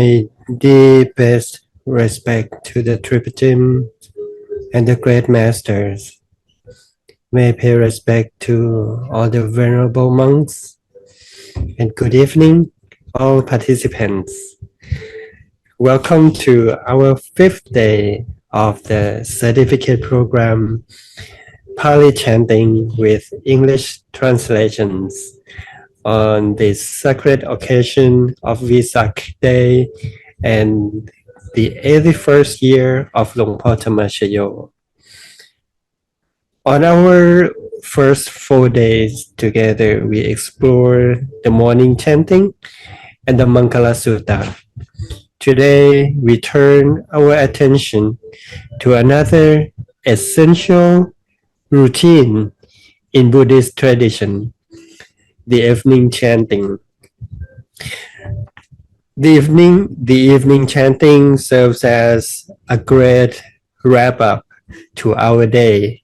My deepest respect to the Tripatim and the great masters. May I pay respect to all the venerable monks. And good evening, all participants. Welcome to our 5th day of the certificate program, Pali chanting with English translations on this sacred occasion of Vesak Day and the 81st year of Luang Por Tamashayo. On our first 4 days together, we explore the morning chanting and the Mangala Sutta. Today, we turn our attention to another essential routine in Buddhist tradition, the evening chanting. The evening chanting serves as a great wrap-up to our day,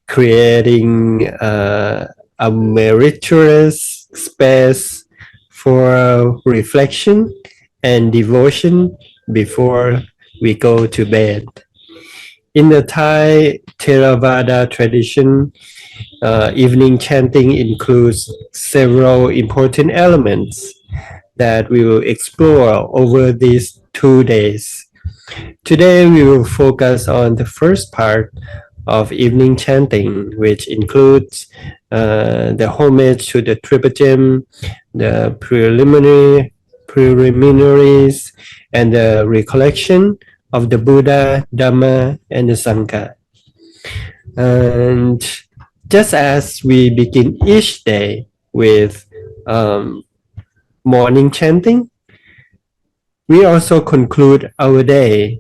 creating a meritorious space for reflection and devotion before we go to bed. In the Thai Theravada tradition, evening chanting includes several important elements that we will explore over these 2 days. Today we will focus on the first part of evening chanting, which includes the homage to the Tripatim, the preliminaries, and the recollection of the Buddha, Dhamma, and the Sangha. And just as we begin each day with morning chanting, we also conclude our day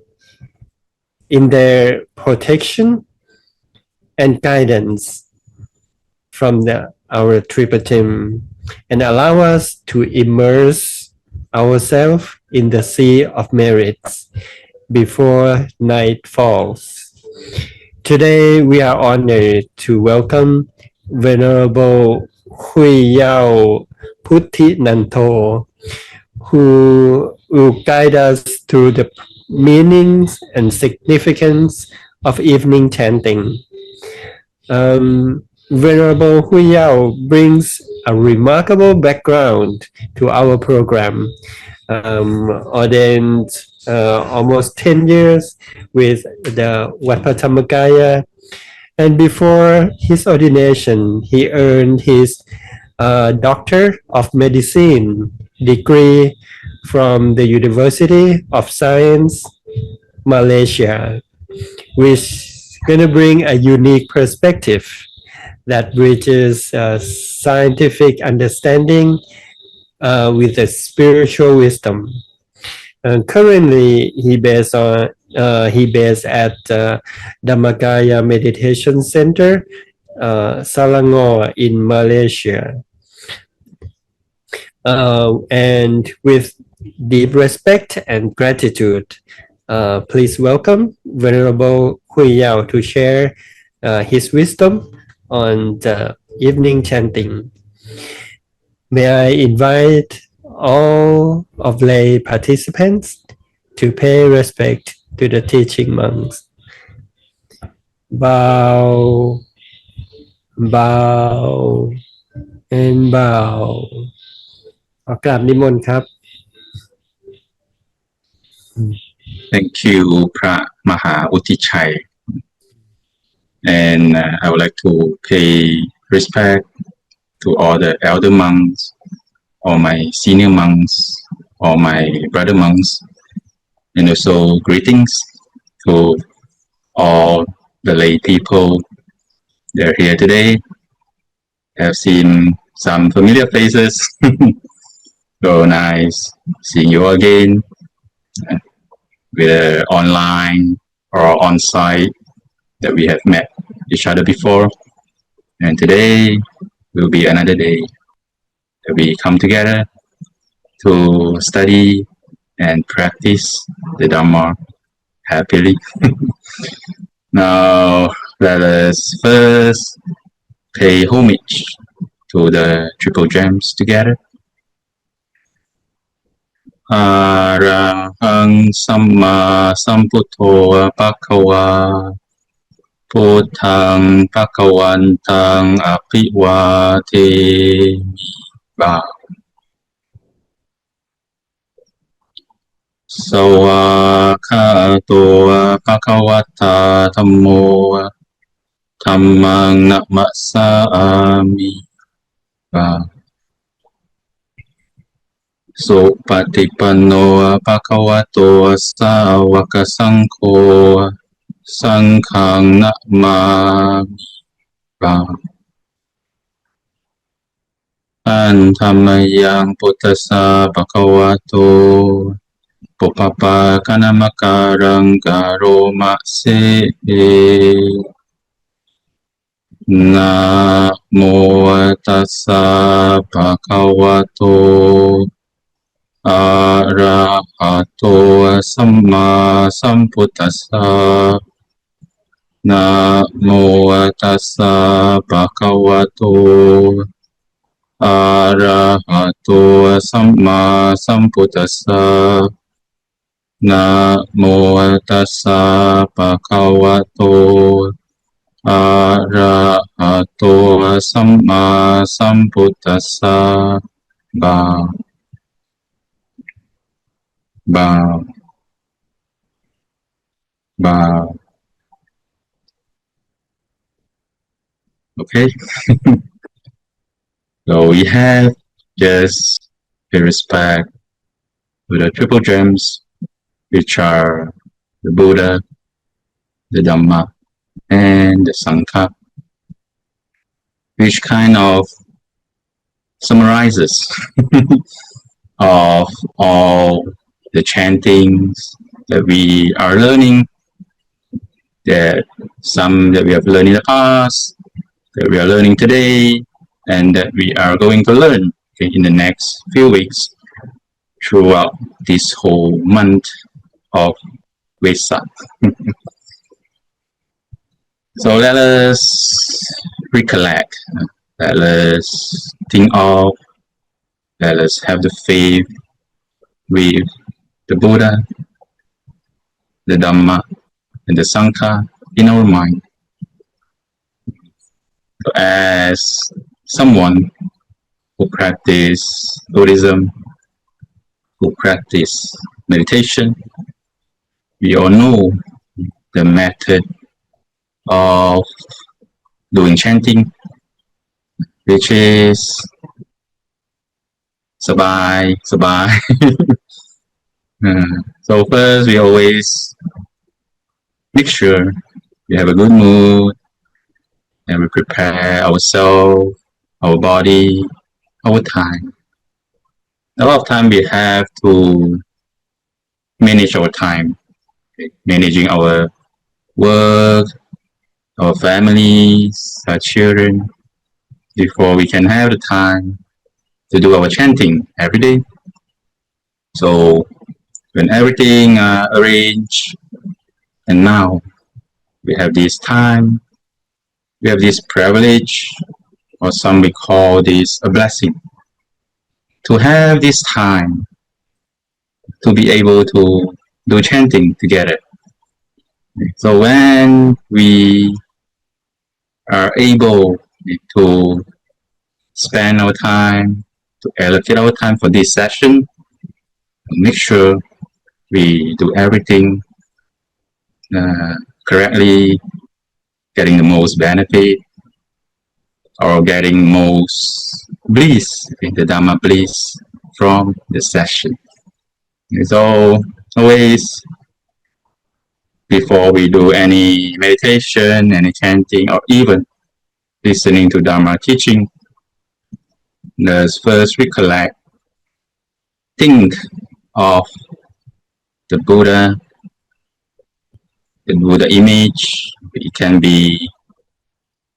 in their protection and guidance from our Tripatim and allow us to immerse ourselves in the sea of merits before night falls. Today we are honored to welcome Venerable Hui Yao Puthi Nanto, who will guide us through the meanings and significance of evening chanting. Venerable Hui Yao brings a remarkable background to our program, ordained almost 10 years with the Wat Phra Thammakaya, and before his ordination, he earned his Doctor of Medicine degree from the University of Science, Malaysia, which is going to bring a unique perspective that bridges scientific understanding with the spiritual wisdom. Currently, he based at Dhammakaya Meditation Center, Selangor in Malaysia. And with deep respect and gratitude, please welcome Venerable Hui Yao to share his wisdom on the evening chanting. May I invite all of lay participants to pay respect to the teaching monks. Bow, bow, and bow. ขอกราบนิมนต์ครับ Thank you, Pra Maha Utichai. And I would like to pay respect to all the elder monks, all my senior monks, all my brother monks, and also greetings to all the lay people that are here today. I've seen some familiar faces. So nice seeing you again, whether online or on site that we have met each other before. And today will be another day that we come together to study and practice the Dhamma happily. Now let us first pay homage to the Triple Gems together. Arahang Samma Sambuddho Bhagava Buddhang Bhagavantang Abhivademi. Sawakato Bhagavata Dhammo Dhammang Namasami. Supatipanno Bhagavato Sāvaka Saṅkho Saṅghang Namami. Antamayang Buddhasa Bhagavato Pupapa Kanamakarang Garoma Se Namo Tassa Bhagavato Arahato Samma Sambuddhassa. Namo Tassa Bhagavato Arahato Samma Sambuddhassa. Namo Tassa Bhagavato Arahato Samma Sambuddhassa. Bow. Okay. So we have just pay respect to the triple gems, which are the Buddha, the Dhamma, and the Sangha, which kind of summarizes of all the chantings that we are learning, that some that we have learned in the past, that we are learning today, and that we are going to learn in the next few weeks throughout this whole month of Vesak. So let us recollect, let us think of, let us have the faith with the Buddha, the Dhamma, and the Sangha in our mind. So as someone who practice Buddhism, who practice meditation, we all know the method of doing chanting, which is sabai. So first, we always make sure we have a good mood and we prepare ourselves, our body, our time. A lot of time we have to manage our time, managing our work, our families, our children, before we can have the time to do our chanting every day. So when everything arranged, and now we have this time, we have this privilege, or some we call this a blessing, to have this time to be able to do chanting together. So when we are able to spend our time, to allocate our time for this session, make sure we do everything correctly, getting the most benefit, or getting most bliss, the Dhamma bliss from the session. So always, before we do any meditation, any chanting, or even listening to Dharma teaching, let's first recollect, think of the Buddha image. It can be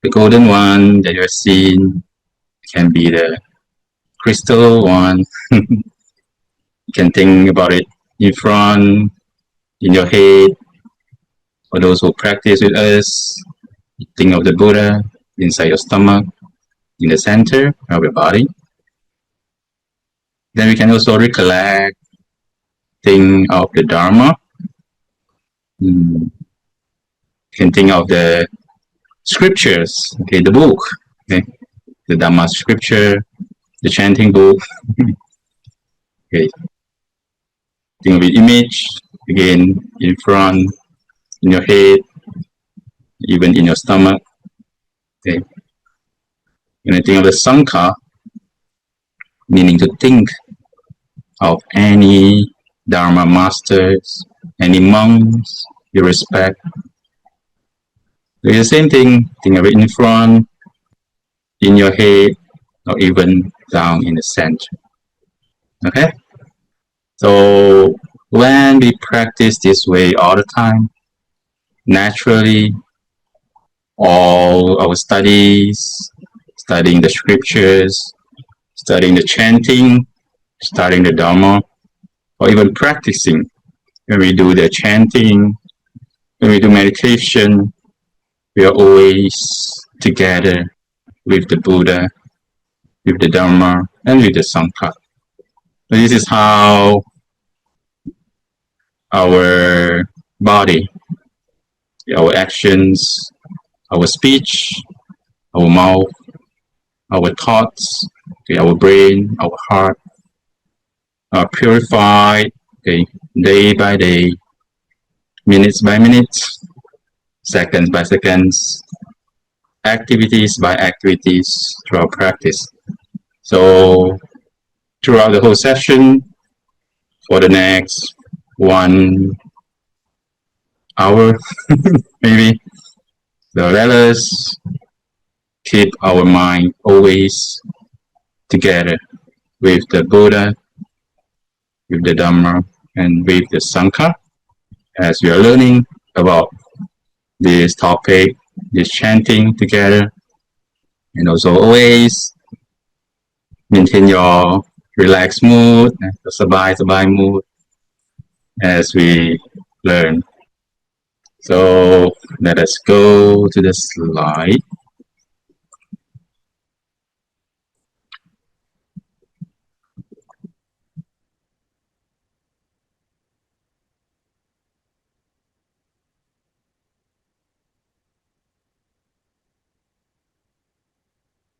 the golden one that you're seeing, it can be the crystal one. You can think about it in front, in your head. For those who practice with us, think of the Buddha inside your stomach, in the center of your body. Then we can also recollect think of the Dharma. You can think of the scriptures, okay, the book, okay, the Dhamma scripture, the chanting book. Okay, think of the image again in front, in your head, even in your stomach. Okay, and I think of the Sangha, meaning to think of any Dharma masters, any monks you respect. It's the same thing, think of it in front, in your head, or even down in the center. Okay? So when we practice this way all the time, naturally, all our studies, studying the scriptures, studying the chanting, studying the Dhamma, or even practicing, when we do the chanting, when we do meditation, we are always together with the Buddha, with the Dharma, and with the Sangha. So this is how our body, our actions, our speech, our mouth, our thoughts, okay, our brain, our heart are purified, okay, day by day, minutes by minutes, seconds by seconds, activities by activities through our practice. So throughout the whole session, for the next 1 hour, maybe, so let us keep our mind always together with the Buddha, with the Dhamma, and with the Sangha, as we are learning about this topic, this chanting together, and also always maintain your relaxed mood, the sabai mood as we learn. So let us go to the slide.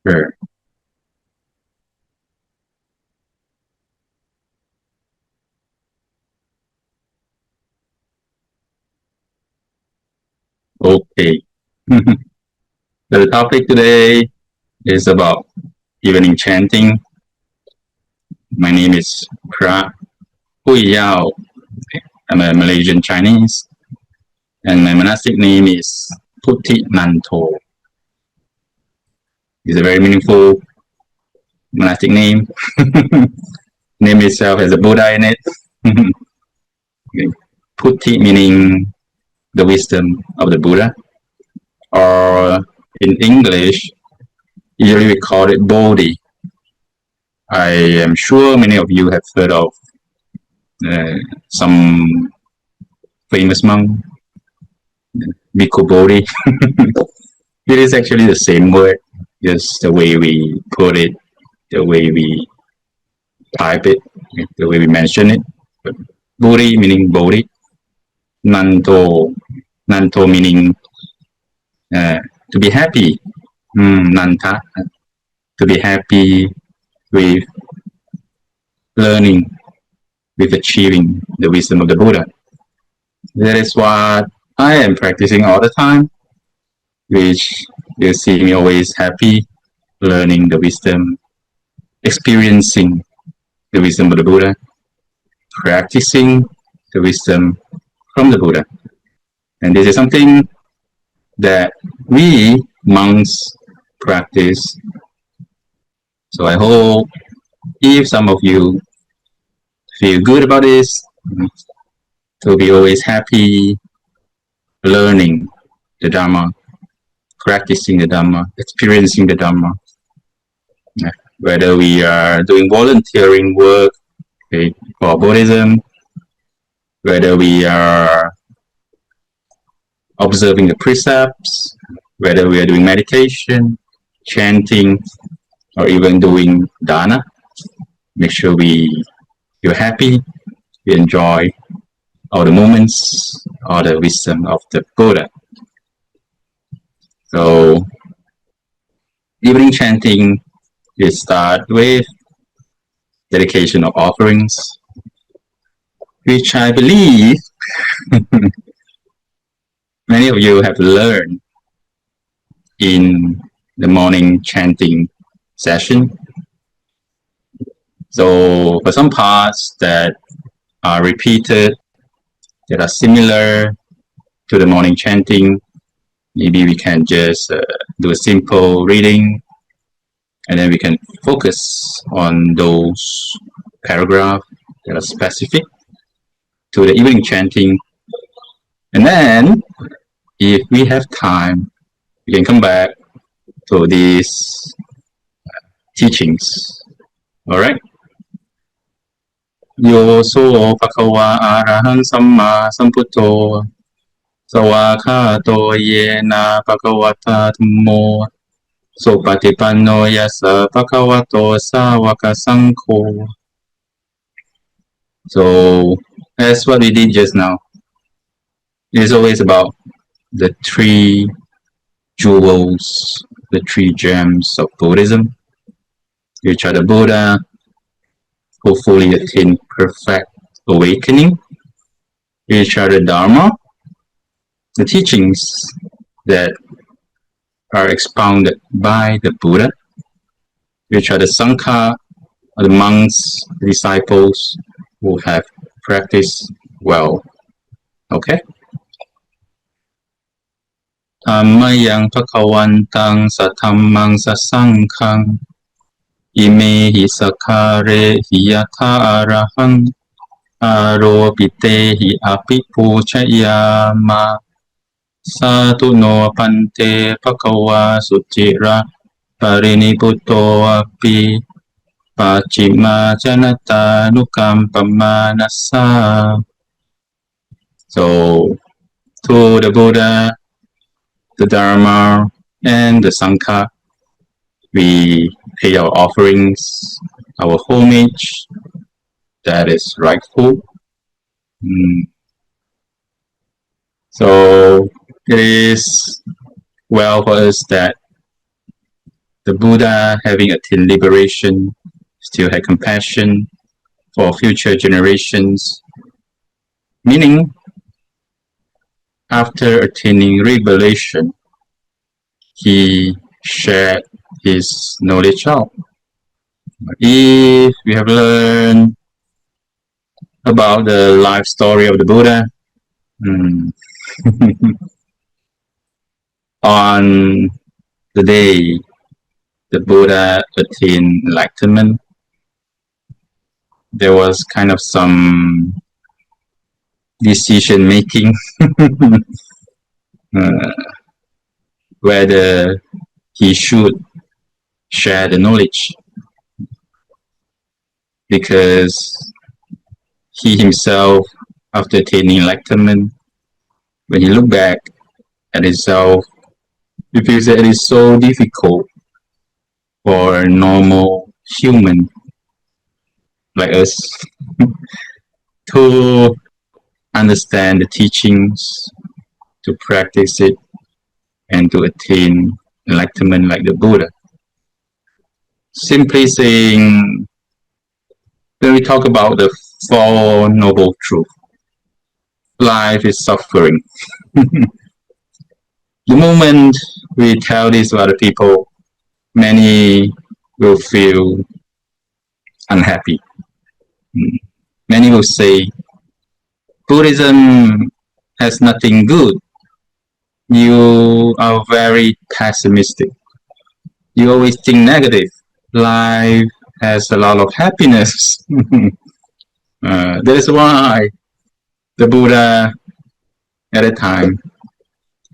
Sure. Okay. The topic today is about evening chanting. My name is Pra Hui Yao. I'm a Malaysian Chinese, and my monastic name is Putti Nanto. It's a very meaningful monastic name. Name itself has a Buddha in it. Putti meaning the wisdom of the Buddha, or in English, usually we call it Bodhi. I am sure many of you have heard of some famous monk, Bhikkhu Bodhi. It is actually the same word, just the way we put it, the way we type it, the way we mention it. But Bodhi meaning Bodhi. Nanto meaning to be happy. Nanta, to be happy with learning, with achieving the wisdom of the Buddha. That is what I am practicing all the time, which you see me always happy, learning the wisdom, experiencing the wisdom of the Buddha, practicing the wisdom from the Buddha. And this is something that we monks practice. So I hope if some of you feel good about this, to be always happy learning the Dhamma, practicing the Dhamma, experiencing the Dhamma. Whether we are doing volunteering work, okay, for Buddhism, whether we are observing the precepts, whether we are doing meditation, chanting, or even doing dana, make sure you're happy we enjoy all the moments, all the wisdom of the Buddha. So, evening chanting, we start with dedication of offerings, which I believe many of you have learned in the morning chanting session. So for some parts that are repeated, that are similar to the morning chanting, maybe we can just do a simple reading, and then we can focus on those paragraphs that are specific to the evening chanting. And then, if we have time, we can come back to these teachings. Alright? Yo so bhagava arahang samma sambuddho sawakhato yena bhagavata dhammo sopatipanno yassa bhagavato sawaka sangho. So, that's what we did just now. It's always about the three jewels, the three gems of Buddhism, which are the Buddha, who fully attain perfect awakening, which are the Dharma, the teachings that are expounded by the Buddha, which are the Sangha, the monks, the disciples who have practiced well. Okay? Ammayang bhagavantang satamang sasanghang ime hi sakare hiyatha arahang arobite hi api puchayama satu no pante bhagava sucira pariniputo api pachima janata nukam pamanasa. So, to the Buddha, the Dharma, and the Sangha, we pay our offerings, our homage, that is rightful. So it is well for us that the Buddha, having attained liberation, still had compassion for future generations, meaning after attaining revelation, he shared his knowledge out. If we have learned about the life story of the Buddha, on the day the Buddha attained enlightenment, there was kind of some decision making whether he should share the knowledge, because he himself, after attaining enlightenment, when he looked back at himself, he feels that it is so difficult for a normal human like us to understand the teachings, to practice it, and to attain enlightenment like the Buddha. Simply saying, when we talk about the Four Noble Truths, life is suffering. The moment we tell this to other people, many will feel unhappy. Many will say, Buddhism has nothing good. You are very pessimistic. You always think negative. Life has a lot of happiness. That is why the Buddha, at a time,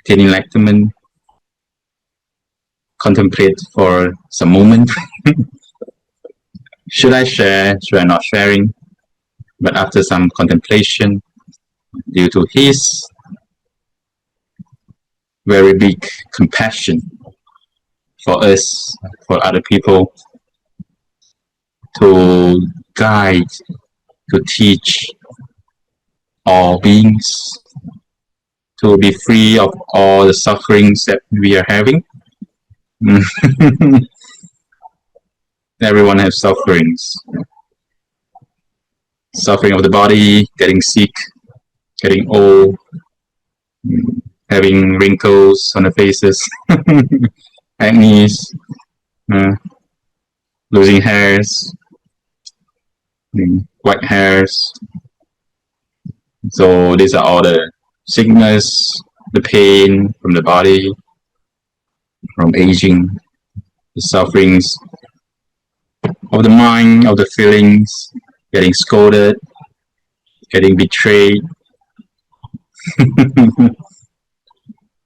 attaining enlightenment, contemplate for some moment. Should I share? Should I not sharing? But after some contemplation, due to his very big compassion for us, for other people, to guide, to teach, all beings, to be free of all the sufferings that we are having. Everyone has sufferings. Suffering of the body, getting sick, getting old, having wrinkles on the faces, acne, losing hairs, white hairs. So these are all the sickness, the pain from the body, from aging, the sufferings of the mind, of the feelings, getting scolded, getting betrayed,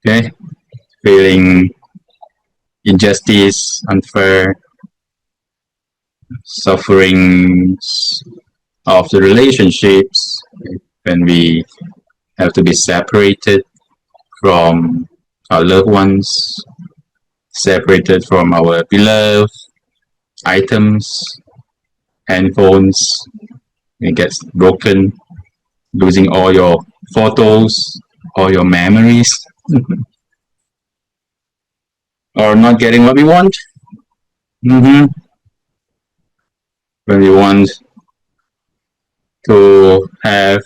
okay, feeling injustice, unfair, sufferings of the relationships when we have to be separated from our loved ones, separated from our beloved items, handphones, it gets broken, losing all your photos, all your memories, or not getting what we want. When we want to have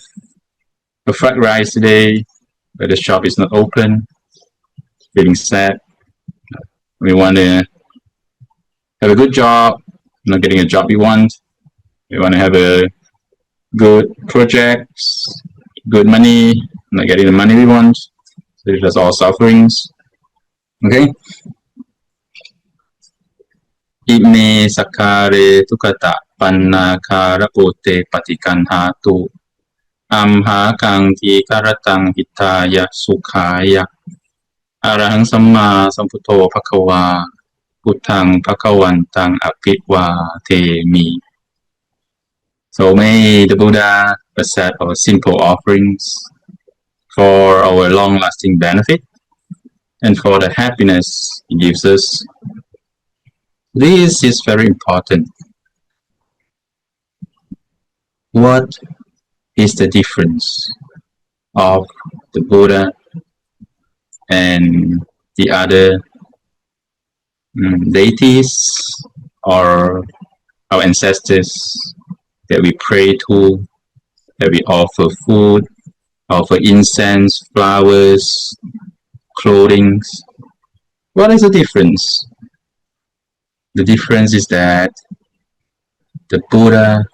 a fried rice today, but the shop is not open, feeling sad. We want to have a good job, not getting a job we want. We want to have a good projects, good money, not getting the money we want. So that's all sufferings. Okay? Ime sakare tukata panna karapote patikanhatu amha kangti karatang hitaya sukhaya arahang samma samputo phakawa puttang phakawantang apitwatemi. So may the Buddha accept our simple offerings for our long-lasting benefit and for the happiness it gives us. This is very important. What is the difference of the Buddha and the other deities or our ancestors that we pray to, that we offer food, offer incense, flowers, clothing? What is the difference? The difference is that the Buddha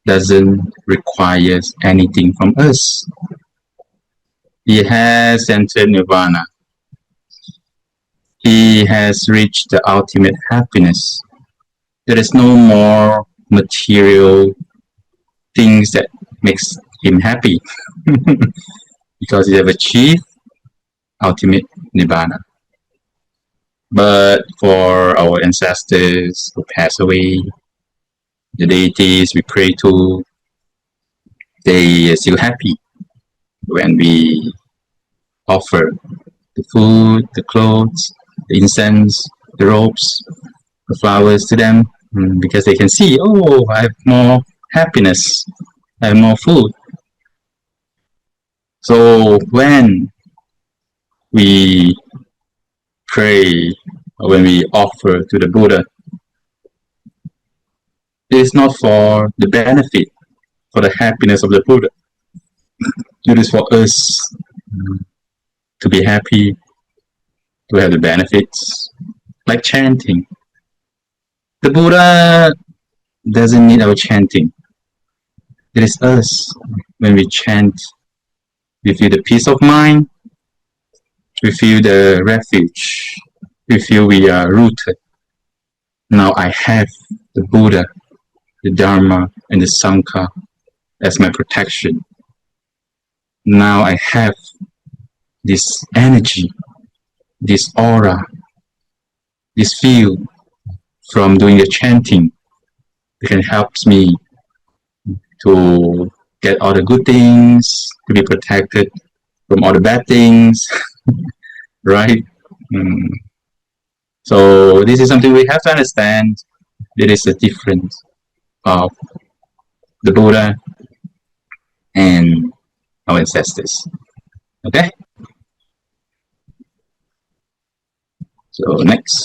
doesn't require anything from us. He has entered nirvana. He has reached the ultimate happiness. There is no more material things that makes him happy because he have achieved ultimate nirvana. But for our ancestors who pass away, the deities we pray to, they are still happy when we offer the food, the clothes, the incense, the robes, the flowers to them, because they can see, oh, I have more happiness, I have more food. So when we pray, or when we offer to the Buddha, it is not for the benefit, for the happiness of the Buddha. It is for us to be happy, to have the benefits, like chanting. The Buddha doesn't need our chanting. It is us. When we chant, we feel the peace of mind, we feel the refuge, we feel we are rooted. Now I have the Buddha, the Dharma, and the Sangha as my protection. Now I have this energy, this aura, this feel from doing the chanting. It can help me to get all the good things, to be protected from all the bad things, right? So this is something we have to understand. There is a difference of the Buddha our ancestors. Okay? So next.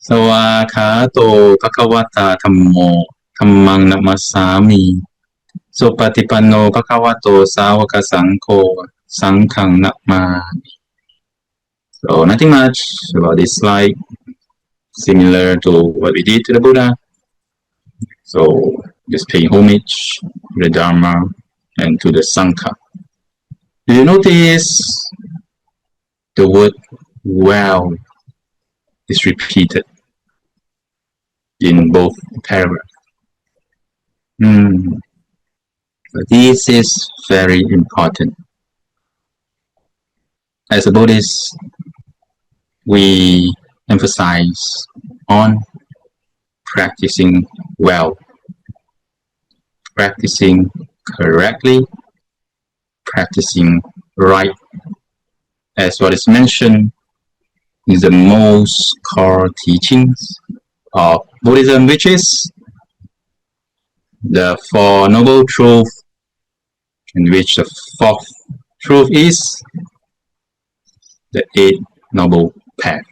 สวากขาโตภควตาธัมโมธัมมังนัมมัสสามิสุปฏิปันโนภควโตสาวกสังโฆสังฆังนัมมามิ So nothing much about this slide, similar to what we did to the Buddha. So just paying homage to the Dharma and to the Sangha. Do you notice the word well is repeated in both paragraphs? This is very important. As a Buddhist, we emphasize on practicing well, practicing correctly, practicing right, as what is mentioned is the most core teachings of Buddhism, which is the Four Noble Truths, in which the fourth truth is the Eight Noble Path,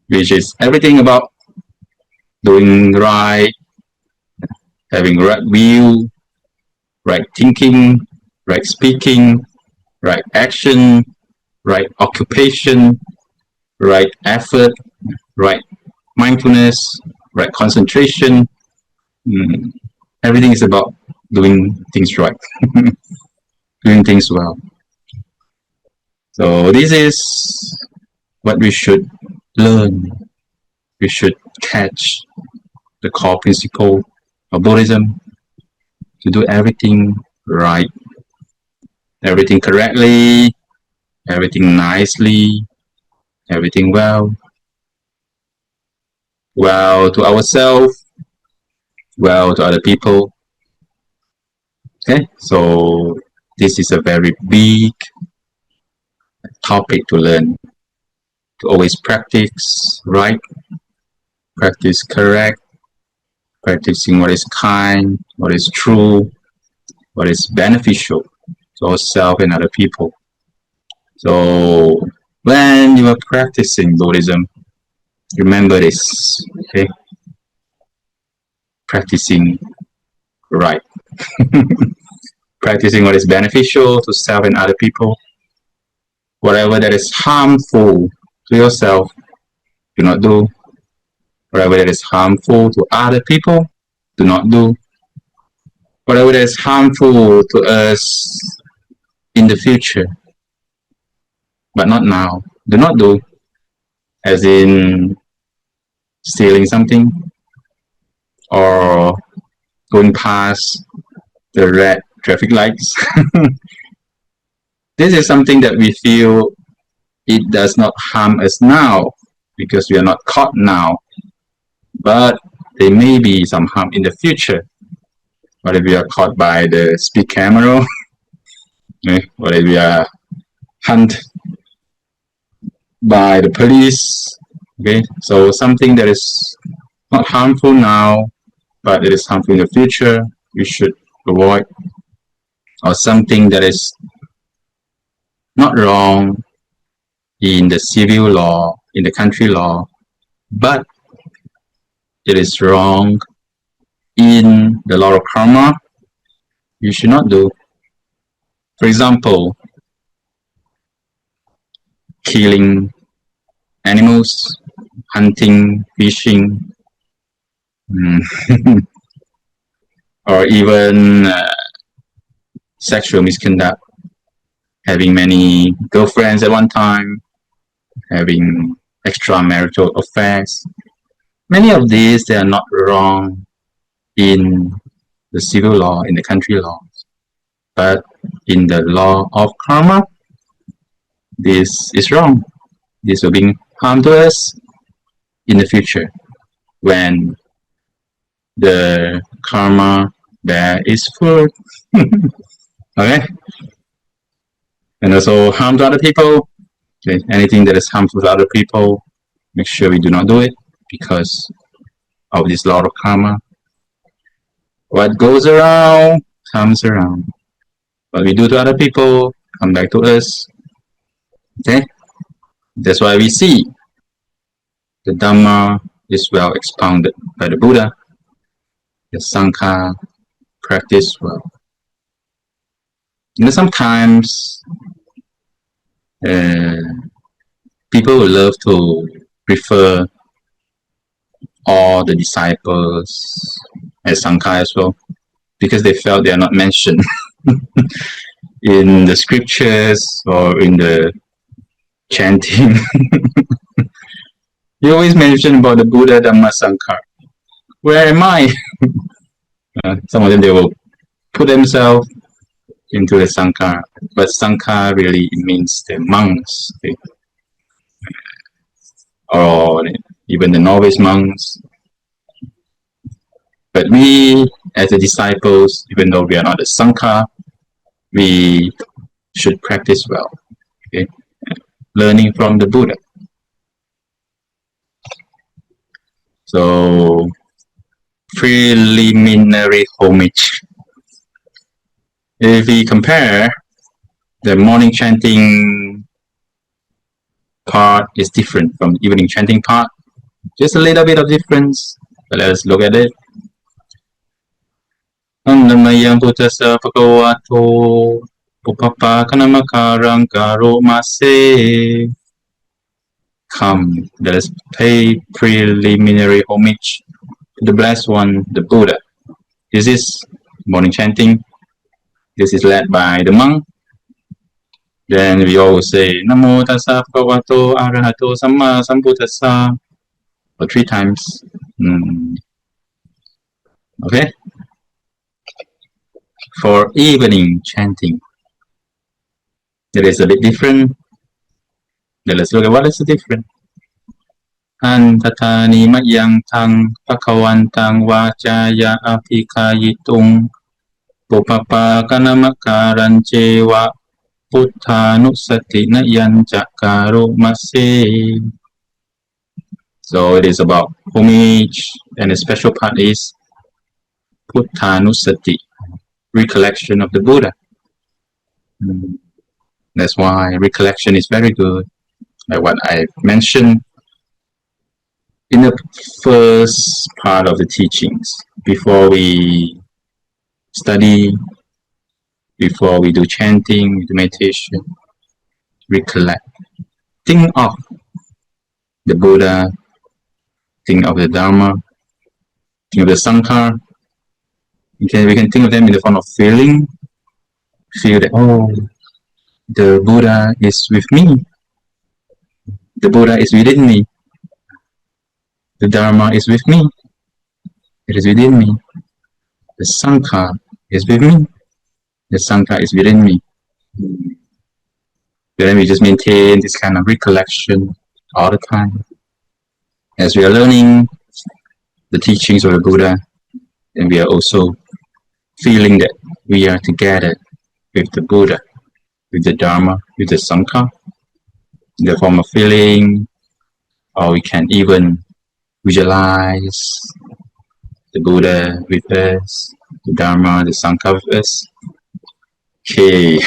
which is everything about doing right, having right view, right thinking, right speaking, right action, right occupation, right effort, right mindfulness, right concentration. Everything is about doing things right, doing things well. So this is what we should learn. We should catch the core principle of Buddhism, to do everything right, everything correctly, everything nicely, everything well, well to ourselves, well to other people. Okay, so this is a very big topic to learn, to always practice right, practice correct, practicing what is kind, what is true, what is beneficial to ourselves and other people. So when you are practicing Buddhism, remember this, okay? Practicing right. Practicing what is beneficial to self and other people. Whatever that is harmful to yourself, do not do. Whatever that is harmful to other people, do not do. Whatever that is harmful to us in the future, but not now, do not do. As in stealing something or going past the red traffic lights. This is something that we feel it does not harm us now because we are not caught now, but there may be some harm in the future. What if we are caught by the speed camera? What if we are hunted by the police? Okay, so something that is not harmful now, but it is harmful in the future, we should avoid. Or something that is not wrong in the civil law, in the country law, but it is wrong in the law of karma, you should not do. For example, killing animals, hunting, fishing, or even sexual misconduct, having many girlfriends at one time, having extramarital affairs. Many of these, they are not wrong in the civil law, in the country law, but in the law of karma, this is wrong. This will bring harm to us in the future when the karma bear is full. Okay? And also harm to other people. Okay? Anything that is harmful to other people, make sure we do not do it because of this law of karma. What goes around comes around. What we do to other people come back to us. Okay? That's why we see the Dhamma is well expounded by the Buddha. The Sangha practice well. Sometimes people would love to refer all the disciples as Sangha as well, because they felt they are not mentioned in the scriptures or in the chanting. You always mention about the Buddha, Dhamma, Sangha. Where am I? Some of them, they will put themselves into the Sangha, but Sangha really means the monks, or even the novice monks. But we, as the disciples, even though we are not a Sangha, we should practice well. Okay? Learning from the Buddha. So, preliminary homage. If we compare, the morning chanting part is different from the evening chanting part. Just a little bit of difference, but let us look at it. Annamayam Buddhasa Bhagavato Upapa Kanamakarang Karo Mase. Come, let us pay preliminary homage to the Blessed One, the Buddha. This is morning chanting. This is led by the monk. Then we always say Namo Tassa Bhagavato Arahato Samma Sambuddhassa for 3 times. Okay? For evening chanting, it is a bit different. Then let's look at what is the difference. Antatani mayang tang pakawantang wacaya apikayitung Pupapa kanamakaran cewa Putthanusati nayan cakaro mase. So it is about homage, and the special part is Putthanusati, recollection of the Buddha. That's why recollection is very good. Like what I mentioned in the first part of the teachings, before we study, before we do chanting, we do meditation, recollect. Think of the Buddha, think of the Dharma, think of the Sangha. We can think of them in the form of feeling. Feel that, oh, the Buddha is with me. The Buddha is within me. The Dharma is with me. It is within me. The Sangha is with me. The Sangha is within me. Then we just maintain this kind of recollection all the time. As we are learning the teachings of the Buddha, then we are also feeling that we are together with the Buddha, with the Dharma, with the Sangha, in the form of feeling, or we can even visualize the Buddha with us, the Dharma, the Sangha with us. Okay.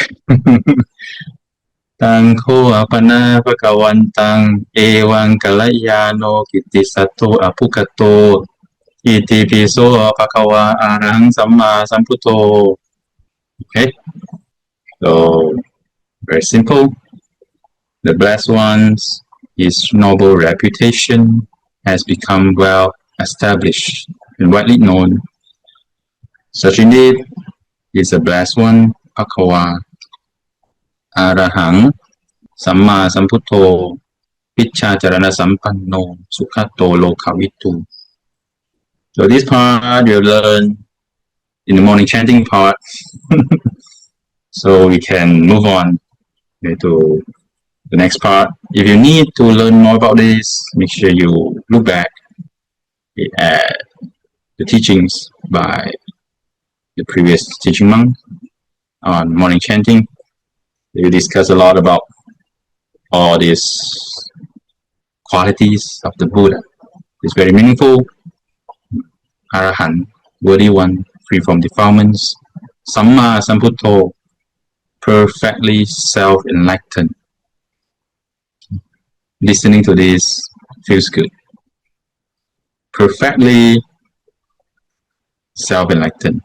Tang ho apana pakawantang ewang kalayano kitisato apukato iti piso pakawa arang samma samputo. Okay, so very simple. The Blessed One's, his noble reputation has become well established and widely known. Such indeed is the Blessed One, Pakawa Arahang Samma Samputo Pichacharana Sampanno Sukhato Lokavitu. So this part you learn in the morning chanting part. So we can move on to the next part. If you need to learn more about this, make sure you look back at the teachings by the previous teaching monk on morning chanting. We discuss a lot about all these qualities of the Buddha. It's very meaningful. Arahant, worthy one, free from defilements, Samma Sambuddho, perfectly self-enlightened. Listening to this feels good. Perfectly self-enlightened.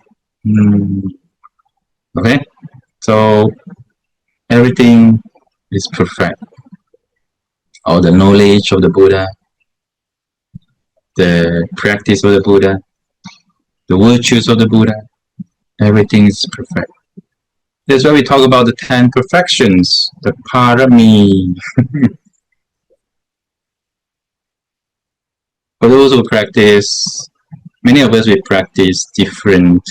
Okay, so everything is perfect. All the knowledge of the Buddha, the practice of the Buddha, the virtues of the Buddha, everything is perfect. That's why we talk about the 10 perfections, the parami. For those who practice, many of us, we practice different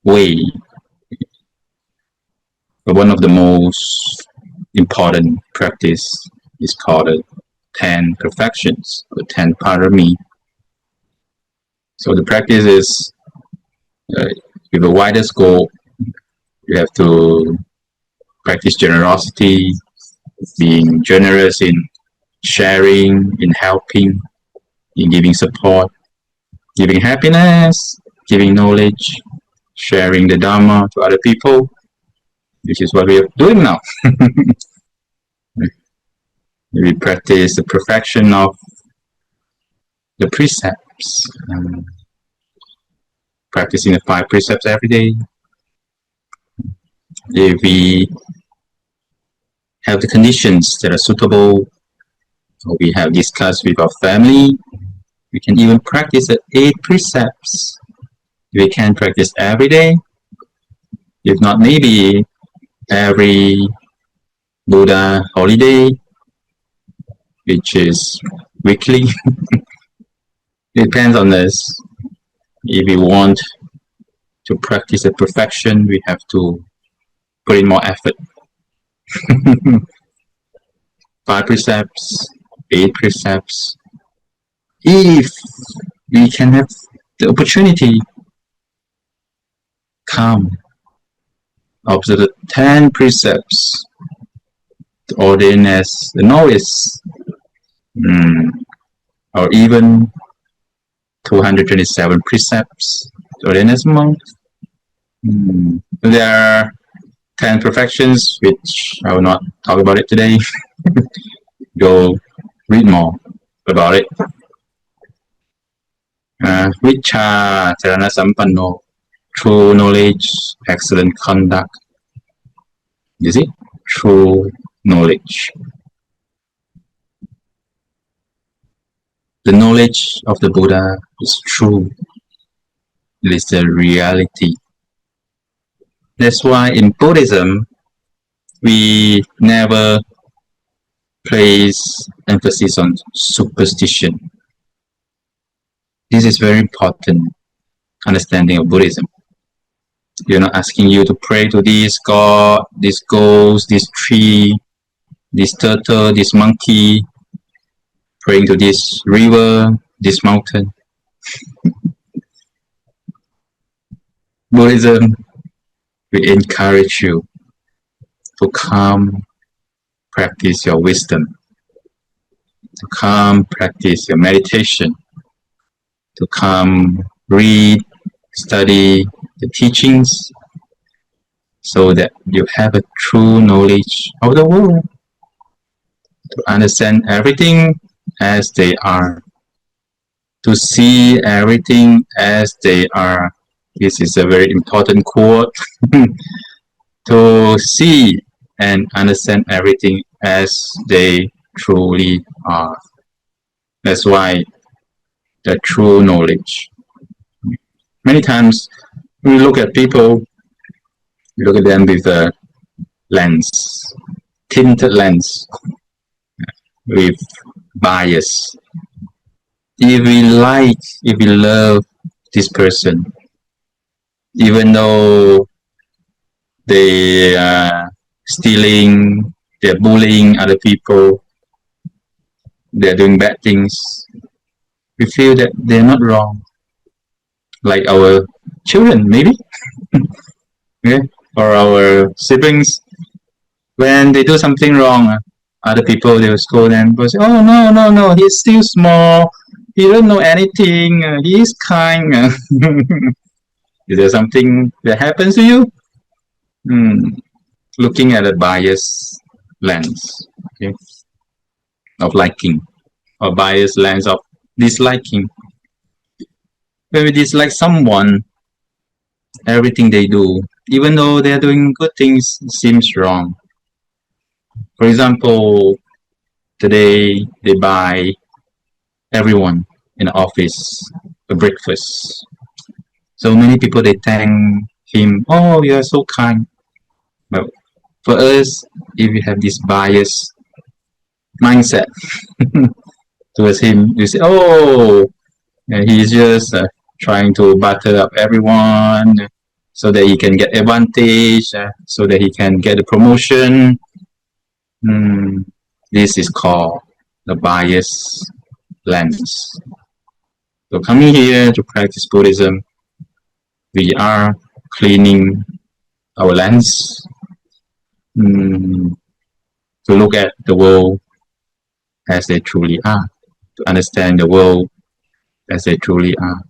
way. But one of the most important practice is called the 10 perfections, or 10 parami. So the practice is with a wider scope. You have to practice generosity, being generous in sharing, in helping, in giving support, giving happiness, giving knowledge, sharing the Dharma to other people, which is what we are doing now. We practice the perfection of the precepts, practicing the 5 precepts every day. If we have the conditions that are suitable, or we have discussed with our family, we can even practice the 8 precepts. We can practice every day. If not, maybe every Buddha holiday, which is weekly. It depends on us. If we want to practice the perfection, we have to put in more effort. 5 precepts, 8 precepts. If we can have the opportunity, come, observe the 10 precepts, to ordain as a novice, or even 227 precepts, to ordain as a monk. There are 10 perfections, which I will not talk about it today. Go read more about it. Vichya Charana Sampanno, true knowledge, excellent conduct. You see, true knowledge. The knowledge of the Buddha is true. It is the reality. That's why in Buddhism, we never place emphasis on superstition. This is very important understanding of Buddhism. We're not asking you to pray to this god, this ghost, this tree, this turtle, this monkey, praying to this river, this mountain. Buddhism, we encourage you to come practice your wisdom, to come practice your meditation, to come read, study the teachings, so that you have a true knowledge of the world, to understand everything as they are, to see everything as they are. This is a very important quote. To see and understand everything as they truly are. That's why the true knowledge. Many times we look at people, we look at them with a lens, tinted lens, with bias. If we like, if we love this person, even though they are stealing, they're bullying other people, they're doing bad things, we feel that they're not wrong. Like our children, maybe, okay? Or our siblings, when they do something wrong, other people, they will scold them, say, oh, no, he's still small, he don't know anything, he is kind. Is there something that happens to you? Looking at a biased lens, okay, of liking, or biased lens of disliking. When we dislike someone, everything they do, even though they're doing good things, seems wrong. For example, today they buy everyone in the office a breakfast. So many people they thank him, oh, you are so kind. But for us, if we have this bias mindset towards him, you say, oh, he's just trying to butter up everyone so that he can get advantage, so that he can get a promotion. This is called the bias lens. So coming here to practice Buddhism, we are cleaning our lens to look at the world as they truly are, to understand the world as they truly are.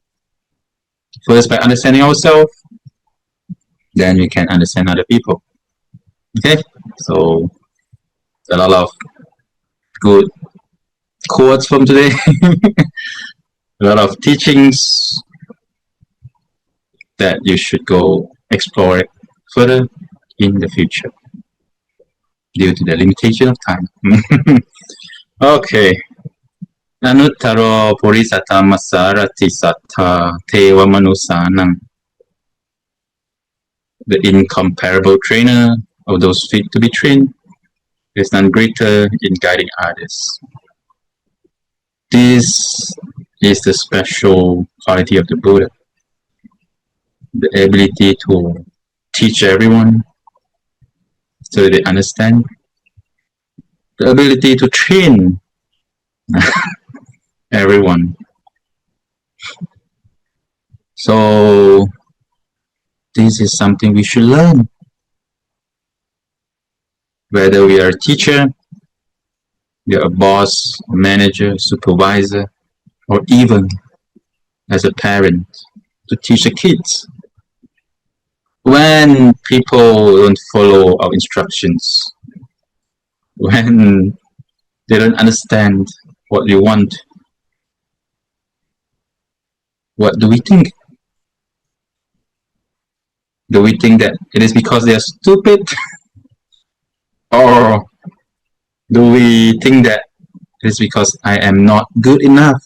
First, by understanding ourselves, then we can understand other people. Okay, so a lot of good quotes from today, a lot of teachings that you should go explore it further in the future due to the limitation of time. Okay. Anuttaro Purisatama Sarati Sattha Teva Manusanam. The incomparable trainer of those fit to be trained. There's none greater in guiding others. This is the special quality of the Buddha. The ability to teach everyone so they understand. The ability to train everyone. So this is something we should learn. Whether we are a teacher, we are a boss, a manager, supervisor, or even as a parent to teach the kids. When people don't follow our instructions, when they don't understand what we want, what do we think? Do we think that it is because they are stupid? Or do we think that it is because I am not good enough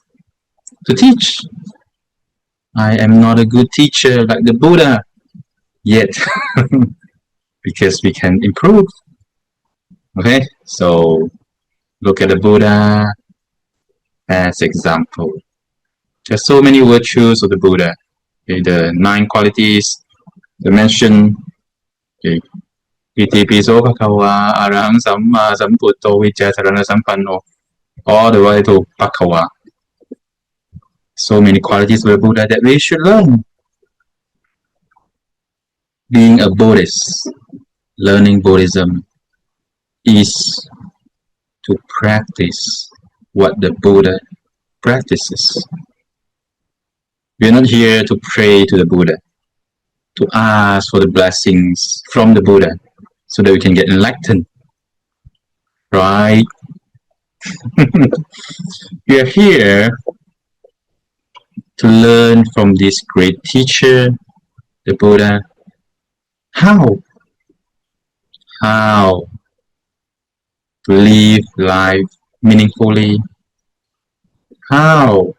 to teach? I am not a good teacher like the Buddha yet, because we can improve. Okay, so look at the Buddha as example. There's so many virtues of the Buddha. Okay, the 9 qualities, the mention. Okay, Iti-piso bhagava arahang samma sambuddho vichasarana sampanno, all the way to bhagava. So many qualities of the Buddha that we should learn. Being a Buddhist, learning Buddhism is to practice what the Buddha practices. We are not here to pray to the Buddha, to ask for the blessings from the Buddha so that we can get enlightened. Right? We are here to learn from this great teacher, the Buddha, how to live life meaningfully, how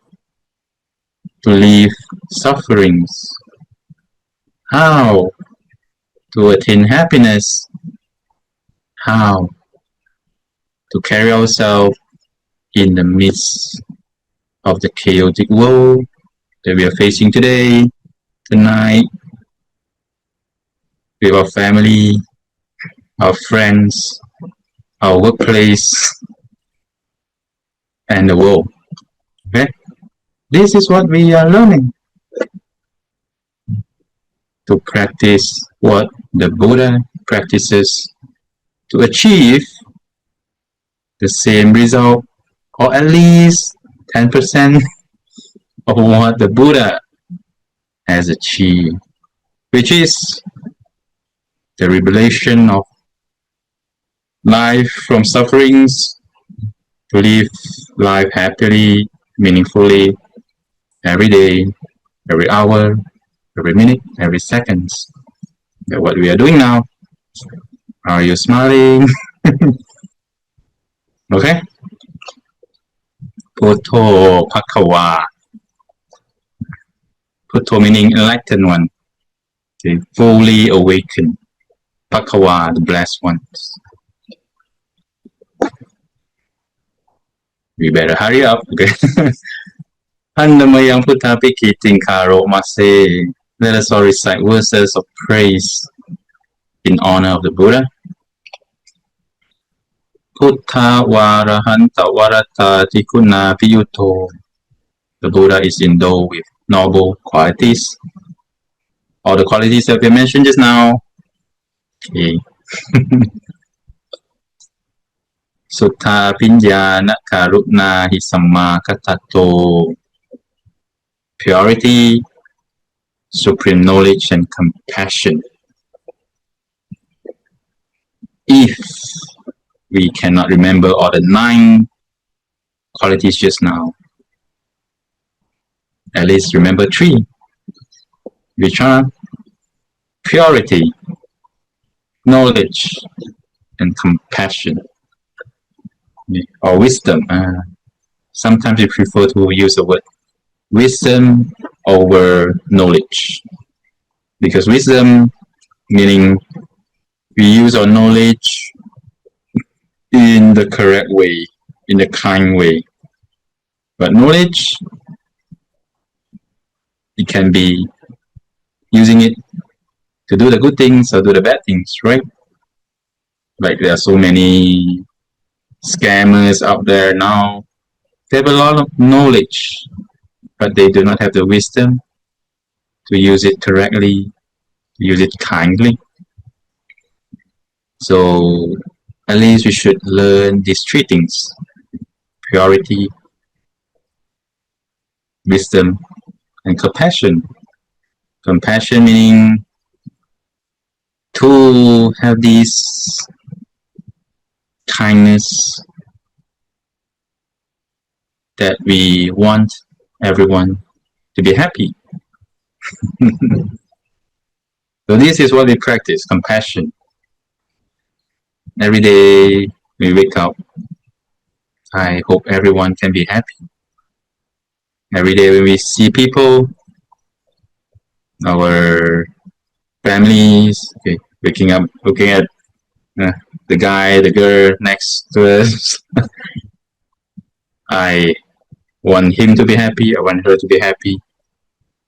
to leave sufferings, how to attain happiness, how to carry ourselves in the midst of the chaotic world that we are facing today, tonight, with our family, our friends, our workplace, and the world. Okay? This is what we are learning. To practice what the Buddha practices to achieve the same result, or at least 10% of what the Buddha has achieved. which is the revelation of life from sufferings to live life happily, meaningfully, every day, every hour, every minute, every second. That's what we are doing now. Are you smiling? Okay? Photo Bhagava. Photo meaning enlightened one. Okay, fully awakened. Bhagava, the blessed ones. We better hurry up. Okay? Annamayam Puttha Pikitin Karo Mase. Let us all recite verses of praise in honor of the Buddha. Puttha Varahanta Varata Tikuna Piyuto. The Buddha is endowed with noble qualities. All the qualities that we mentioned just now. Okay. Sutta Pinyana Karuna Hisamma Katato. Purity, supreme knowledge, and compassion. If we cannot remember all the 9 qualities just now, at least remember 3, which are purity, knowledge, and compassion, or wisdom. Sometimes we prefer to use the word wisdom over knowledge, because wisdom meaning we use our knowledge in the correct way, in the kind way. But knowledge, it can be using it to do the good things or do the bad things, right? Like there are so many scammers out there now. They have a lot of knowledge, but they do not have the wisdom to use it correctly, to use it kindly. So at least we should learn these 3 things: purity, wisdom, and compassion. Compassion meaning to have this kindness that we want everyone to be happy. So this is what we practice, compassion. Every day we wake up, I hope everyone can be happy. Every day when we see people, our families, okay, waking up, looking at the guy, the girl next to us, I want him to be happy, I want her to be happy.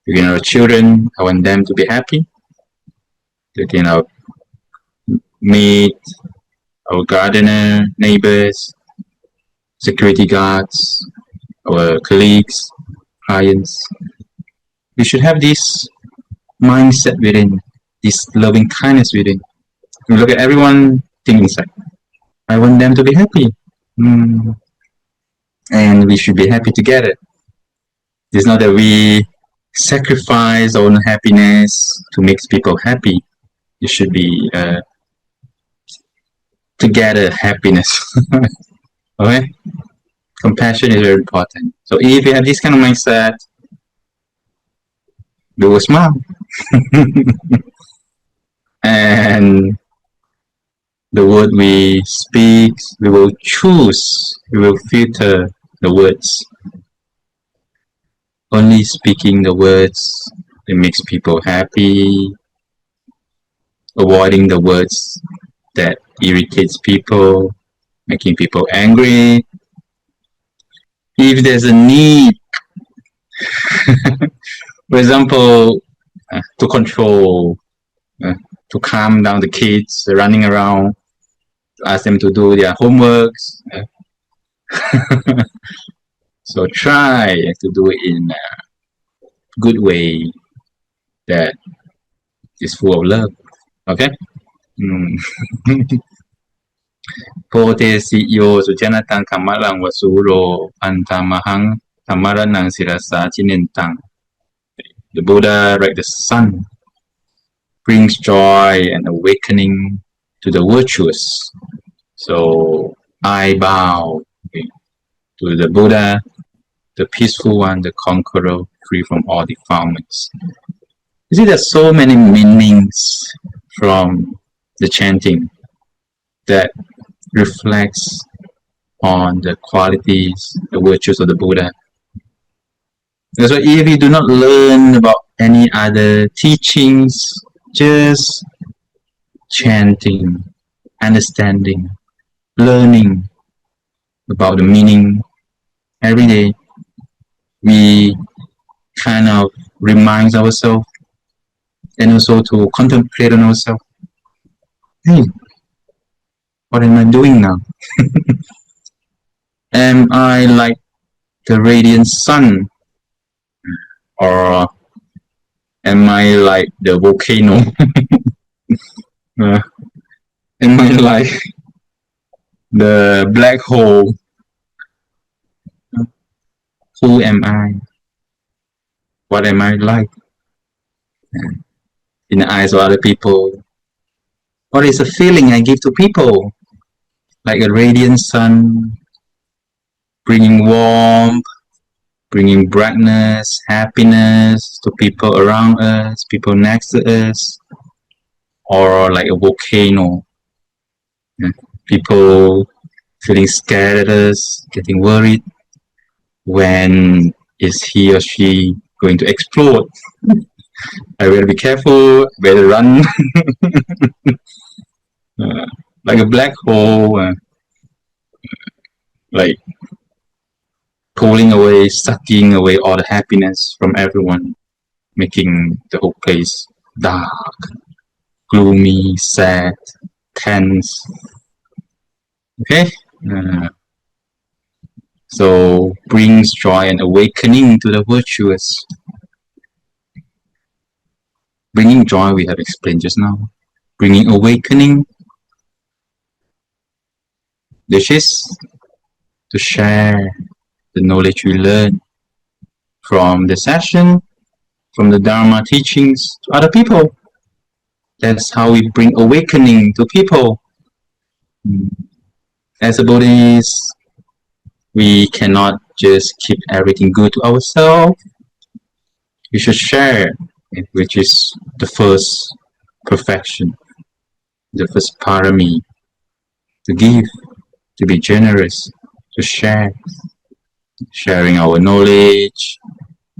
Looking at our children, I want them to be happy. Looking at our maid, our gardener, neighbors, security guards, our colleagues, clients. We should have this mindset within, this loving kindness within. We look at everyone, think inside, I want them to be happy. And we should be happy together. It's not that we sacrifice our own happiness to make people happy. It should be together happiness. Okay? Compassion is very important. So if you have this kind of mindset, we will smile. And the word we speak, we will choose, we will filter the words. Only speaking the words that makes people happy, avoiding the words that irritates people, making people angry. If there's a need, for example, to control, to calm down the kids running around, to ask them to do their homeworks. So try to do it in a good way that is full of love. Okay? Pote siyo sujanatang kamalang wasuro antamahang tamaranang sirasa chinintang. The Buddha, like the sun, brings joy and awakening to the virtuous. So I bow to the Buddha, the peaceful one, the conqueror, free from all defilements. You see, there's so many meanings from the chanting that reflects on the qualities, the virtues of the Buddha. And so if you do not learn about any other teachings, just chanting, understanding, learning about the meaning every day, we kind of remind ourselves and also to contemplate on ourselves. Hey, what am I doing now? Am I like the radiant sun? Or am I like the volcano? Am I like the black hole? Who am I? What am I like? In the eyes of other people, what is the feeling I give to people? Like a radiant sun, bringing warmth, bringing brightness, happiness to people around us, people next to us, or like a volcano, people feeling scared at us, getting worried. When is he or she going to explode? I better be careful, better run. Like a black hole, like pulling away, sucking away all the happiness from everyone, making the whole place dark, gloomy, sad, tense. Okay? So brings joy and awakening to the virtuous. Bringing joy, we have explained just now. Bringing awakening, this is to share the knowledge we learn from the session, from the Dharma teachings to other people. That's how we bring awakening to people. As a Buddhist, we cannot just keep everything good to ourselves. We should share, which is the first perfection, the first parami, to give, to be generous, to share, sharing our knowledge,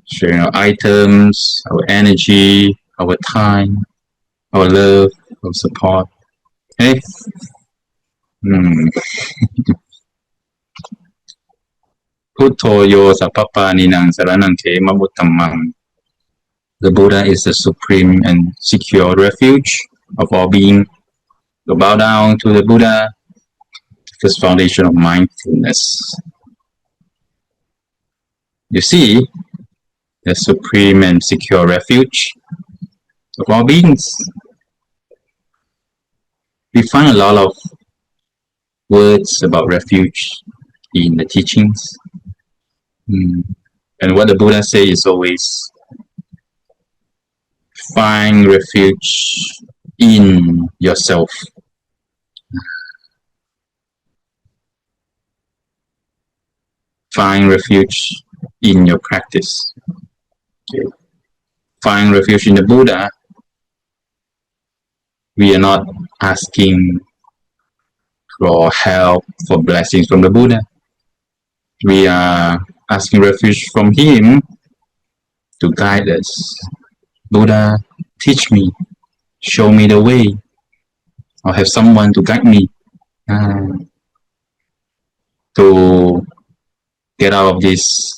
sharing our items, our energy, our time, our love, our support. Okay? Putto yo sappapa ninang saranang khema buddhammang. The Buddha is the supreme and secure refuge of all being. So bow down to the Buddha, first foundation of mindfulness. You see, the supreme and secure refuge of all beings. We find a lot of words about refuge in the teachings. And what the Buddha says is always find refuge in yourself. Find refuge in your practice. Okay. Find refuge in the Buddha. We are not asking for help, for blessings from the Buddha. We are asking refuge from him to guide us. Buddha, teach me, show me the way, or have someone to guide me to get out of this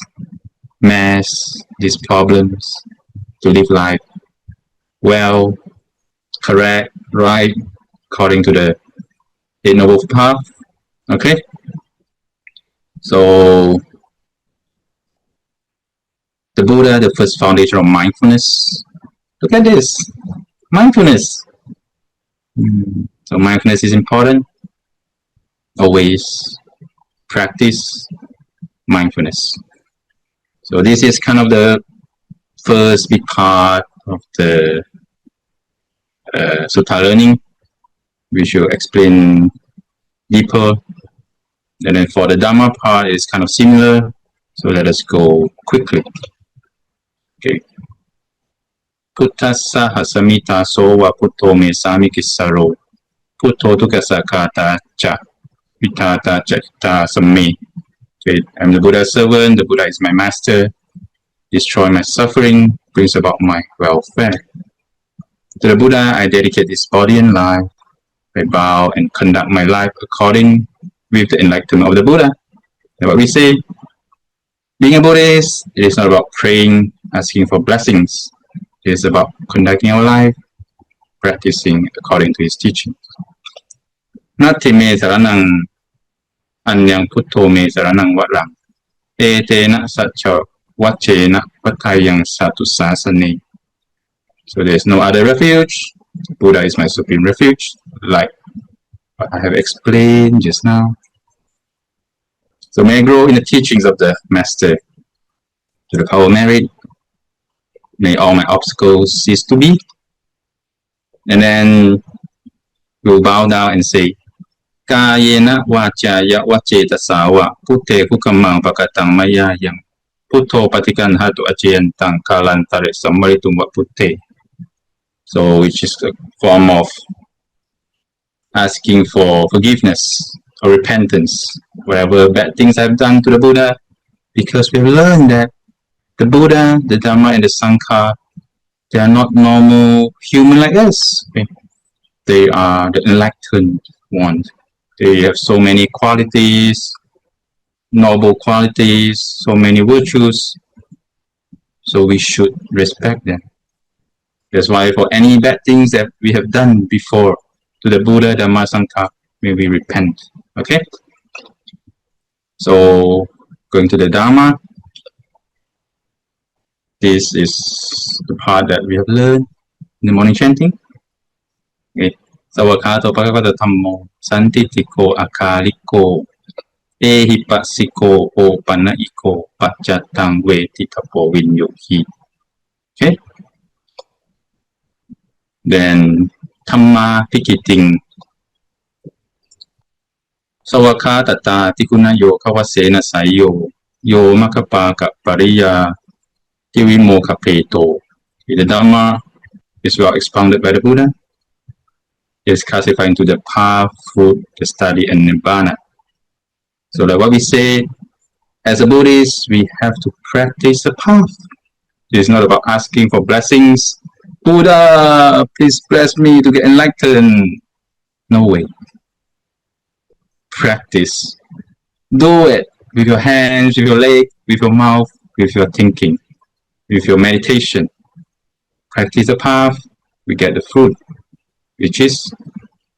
mess, these problems, to live life well, correct, right, according to the Eight Noble Path. Okay? So, the Buddha, the first foundation of mindfulness. Look at this. Mindfulness. So mindfulness is important. Always practice mindfulness. So this is kind of the first big part of the sutta learning, we should explain deeper. And then for the Dhamma part, it's kind of similar. So let us go quickly. Okay. Puttassa hasamita sowa putto me sami kissaro. Putto tukasakata cha. Vitata chakta samme. Okay. I'm the Buddha's servant. The Buddha is my master. Destroy my suffering. Brings about my welfare. To the Buddha, I dedicate this body and life. I bow and conduct my life according with the enlightenment of the Buddha. And what we say, being a Buddhist, it is not about praying, asking for blessings. It is about conducting our life, practicing according to his teaching. Nati me saranang anyang putto me saranang vatlang. Etena satcha vachena vatayang satu sasane. So there is no other refuge. Buddha is my supreme refuge, like what I have explained just now. So may I grow in the teachings of the Master to the power of merit. May all my obstacles cease to be. And then we'll bow down and say, Kayena wachaya wacetasawa putte kukamang pakatang mayayang putto patikan hatu aciyantang kalantare samaritum wa putte. So which is a form of asking for forgiveness or repentance, whatever bad things I've done to the Buddha, because we've learned that the Buddha, the Dhamma, and the Sangha, they are not normal human like us. Okay? They are the enlightened ones. They have so many qualities, noble qualities, so many virtues. So we should respect them. That's why for any bad things that we have done before to the Buddha, Dhamma, Sangha, may we repent. Okay? So, going to the Dhamma, this is the part that we have learned in the morning chanting. Okay. Sawakato Bhagavata Dhammo Santitiko Akaliko Ehipasiko O Panaiko Pachatang Veti Tapo Vinyohi. Okay? Then Dhamma Pikiting Sawaka Tata Tikuna Yo Kawasena Sayo Yo Makapaka Pariya Tiwimo Kapeto. The Dhamma is well expounded by the Buddha. It is classified into the path, fruit, the study, and Nibbana. So like what we say, as a Buddhist, we have to practice the path. It is not about asking for blessings. Buddha, please bless me to get enlightened. No way. Practice. Do it with your hands, with your leg, with your mouth, with your thinking, with your meditation. Practice the path, we get the fruit, which is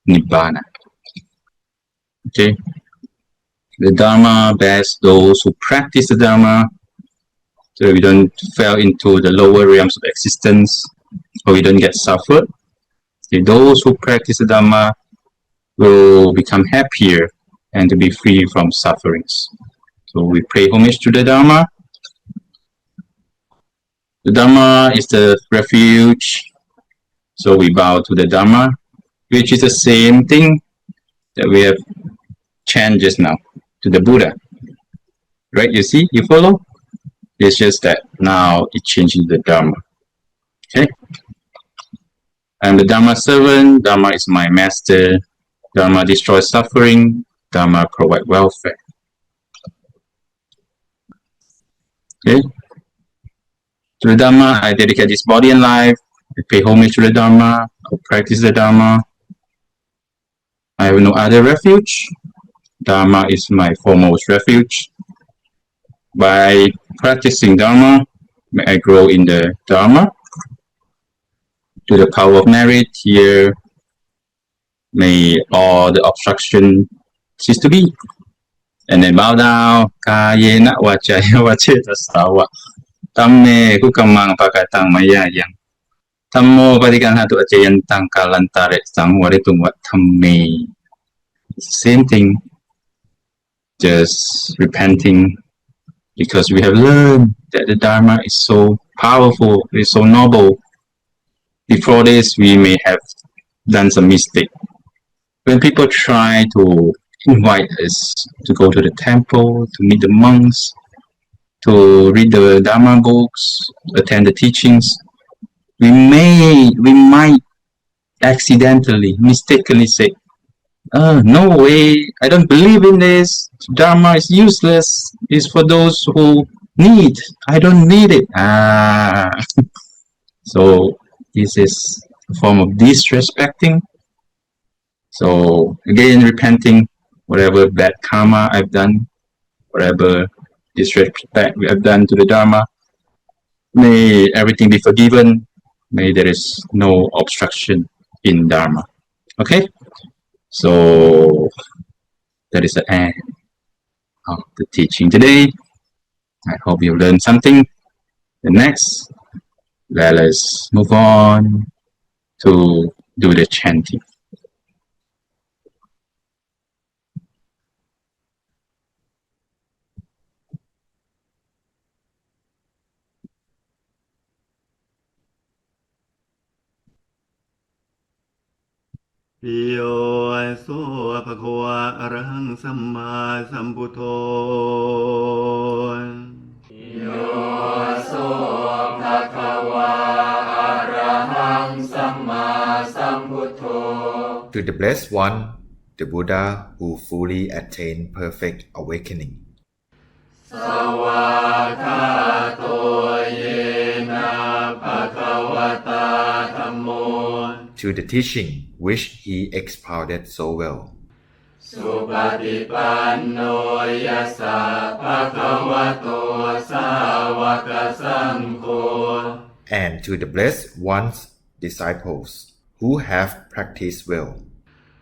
Nibbana. Okay? The Dharma bears those who practice the Dharma, so we don't fall into the lower realms of existence, or we don't get suffered. Okay, those who practice the Dhamma will become happier and to be free from sufferings. So we pay homage to the Dharma. The Dhamma is the refuge. So we bow to the Dhamma, which is the same thing that we have chanted just now to the Buddha. Right? You see? You follow? It's just that now it changes the Dhamma. Okay? I'm the Dhamma servant. Dhamma is my master. Dhamma destroys suffering. Dhamma provides welfare. Okay? To the Dhamma, I dedicate this body and life. I pay homage to the Dhamma. I practice the Dhamma. I have no other refuge. Dhamma is my foremost refuge. By practicing Dhamma, may I grow in the Dhamma. To the power of merit here, may all the obstruction cease to be. And then bow down. Kayena wachaya wacetasawa. Tamme kukamang pakatang mayayang. Tammo patikan hatu acayantang kalantare sangwaritung wat tamme. Same thing. Just repenting because we have learned that the Dharma is so powerful, it's so noble. Before this, we may have done some mistake. When people try to invite us to go to the temple, to meet the monks, to read the Dharma books, attend the teachings, we might accidentally, mistakenly say, no way, I don't believe in this. Dharma is useless. It's for those who need. I don't need it. So this is a form of disrespecting. So again, repenting whatever bad karma I've done, whatever disrespect we have done to the Dharma. May everything be forgiven. May there is no obstruction in Dharma. Okay? So that is the end of the teaching today. I hope you learned something. The next, let us move on to do the chanting. Yo soภะคะวะอะระหังสัมมาสัมพุทโธ Yo so bhagava arahang samma sambuddho. To the Blessed One, the Buddha who fully attained perfect awakening. Sawakato yena bhagavata dhammo. To the teaching which he expounded so well. Supatipanno yassa bhagavato sāvaka saṅgho. And to the Blessed One's disciples who have practiced well.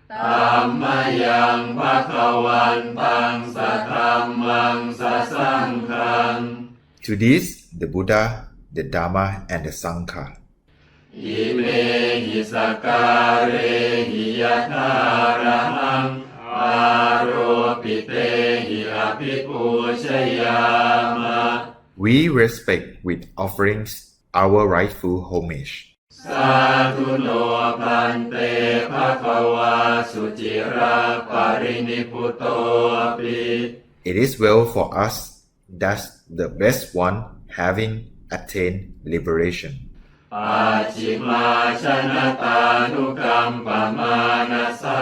Tammayang bhagavantang satamang sasaṅghang. To this, the Buddha, the Dharma, and the Sangha. Ime hi sakare hi yatarahang aropite hi apipushayama. We respect with offerings our rightful homage. Sadhuno bhante bhagava sucira parinipputo api. It is well for us that the Blessed One, having attained liberation, Pachima chanatanu manasa.